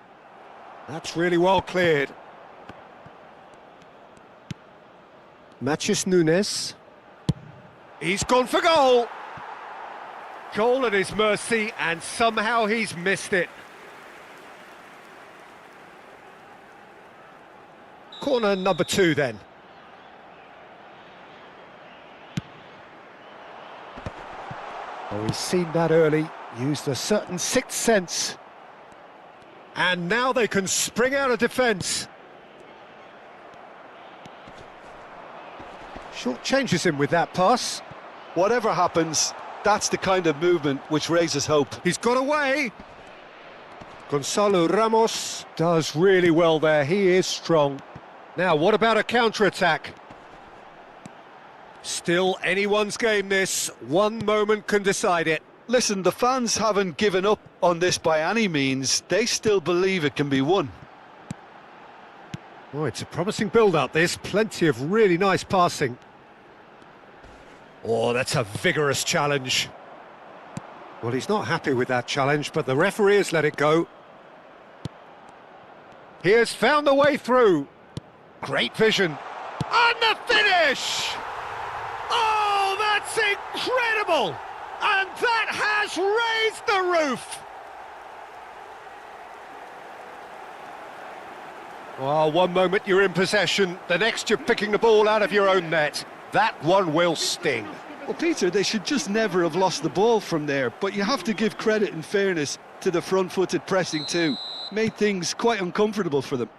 That's really well cleared. Matheus Nunes. He's gone for goal. Goal at his mercy, and somehow he's missed it. Corner number 2 then. Oh, he's seen that early, used a certain sixth sense. And now they can spring out of defence. Short changes him with that pass. Whatever happens, that's the kind of movement which raises hope. He's got away. Gonzalo Ramos does really well there. He is strong. Now, what about a counter-attack? Still anyone's game, this. One moment can decide it. Listen, the fans haven't given up on this by any means. They still believe it can be won. Oh, it's a promising build-up, this. Plenty of really nice passing. Oh, that's a vigorous challenge. Well, he's not happy with that challenge, but the referee has let it go. He has found the way through. Great vision. And the finish! Oh, that's incredible! And that has raised the roof! Well, one moment you're in possession, the next you're picking the ball out of your own net. That one will sting. Well, Peter, they should just never have lost the ball from there, but you have to give credit and fairness to the front-footed pressing too. Made things quite uncomfortable for them.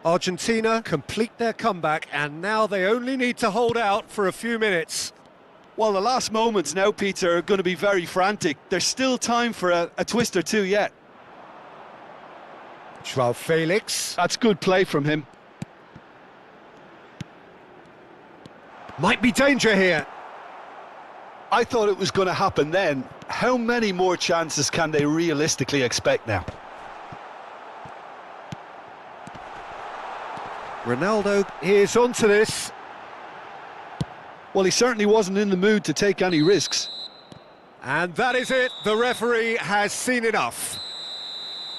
Argentina complete their comeback, and now they only need to hold out for a few minutes. Well, the last moments now, Peter, are going to be very frantic. There's still time for a twist or two yet. Joao Felix. That's good play from him. Might be danger here. I thought it was going to happen then. How many more chances can they realistically expect now? Ronaldo is onto this. Well, he certainly wasn't in the mood to take any risks. And that is it, the referee has seen enough.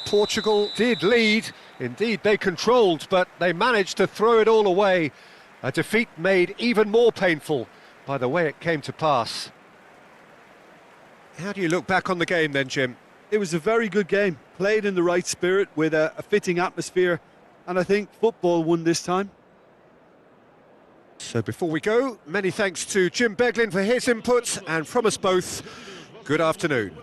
Portugal did lead, indeed they controlled, but they managed to throw it all away. A defeat made even more painful by the way it came to pass. How do you look back on the game then, Jim? It was a very good game, played in the right spirit with a fitting atmosphere, and I think football won this time. So before we go, many thanks to Jim Beglin for his input, and from us both, good afternoon.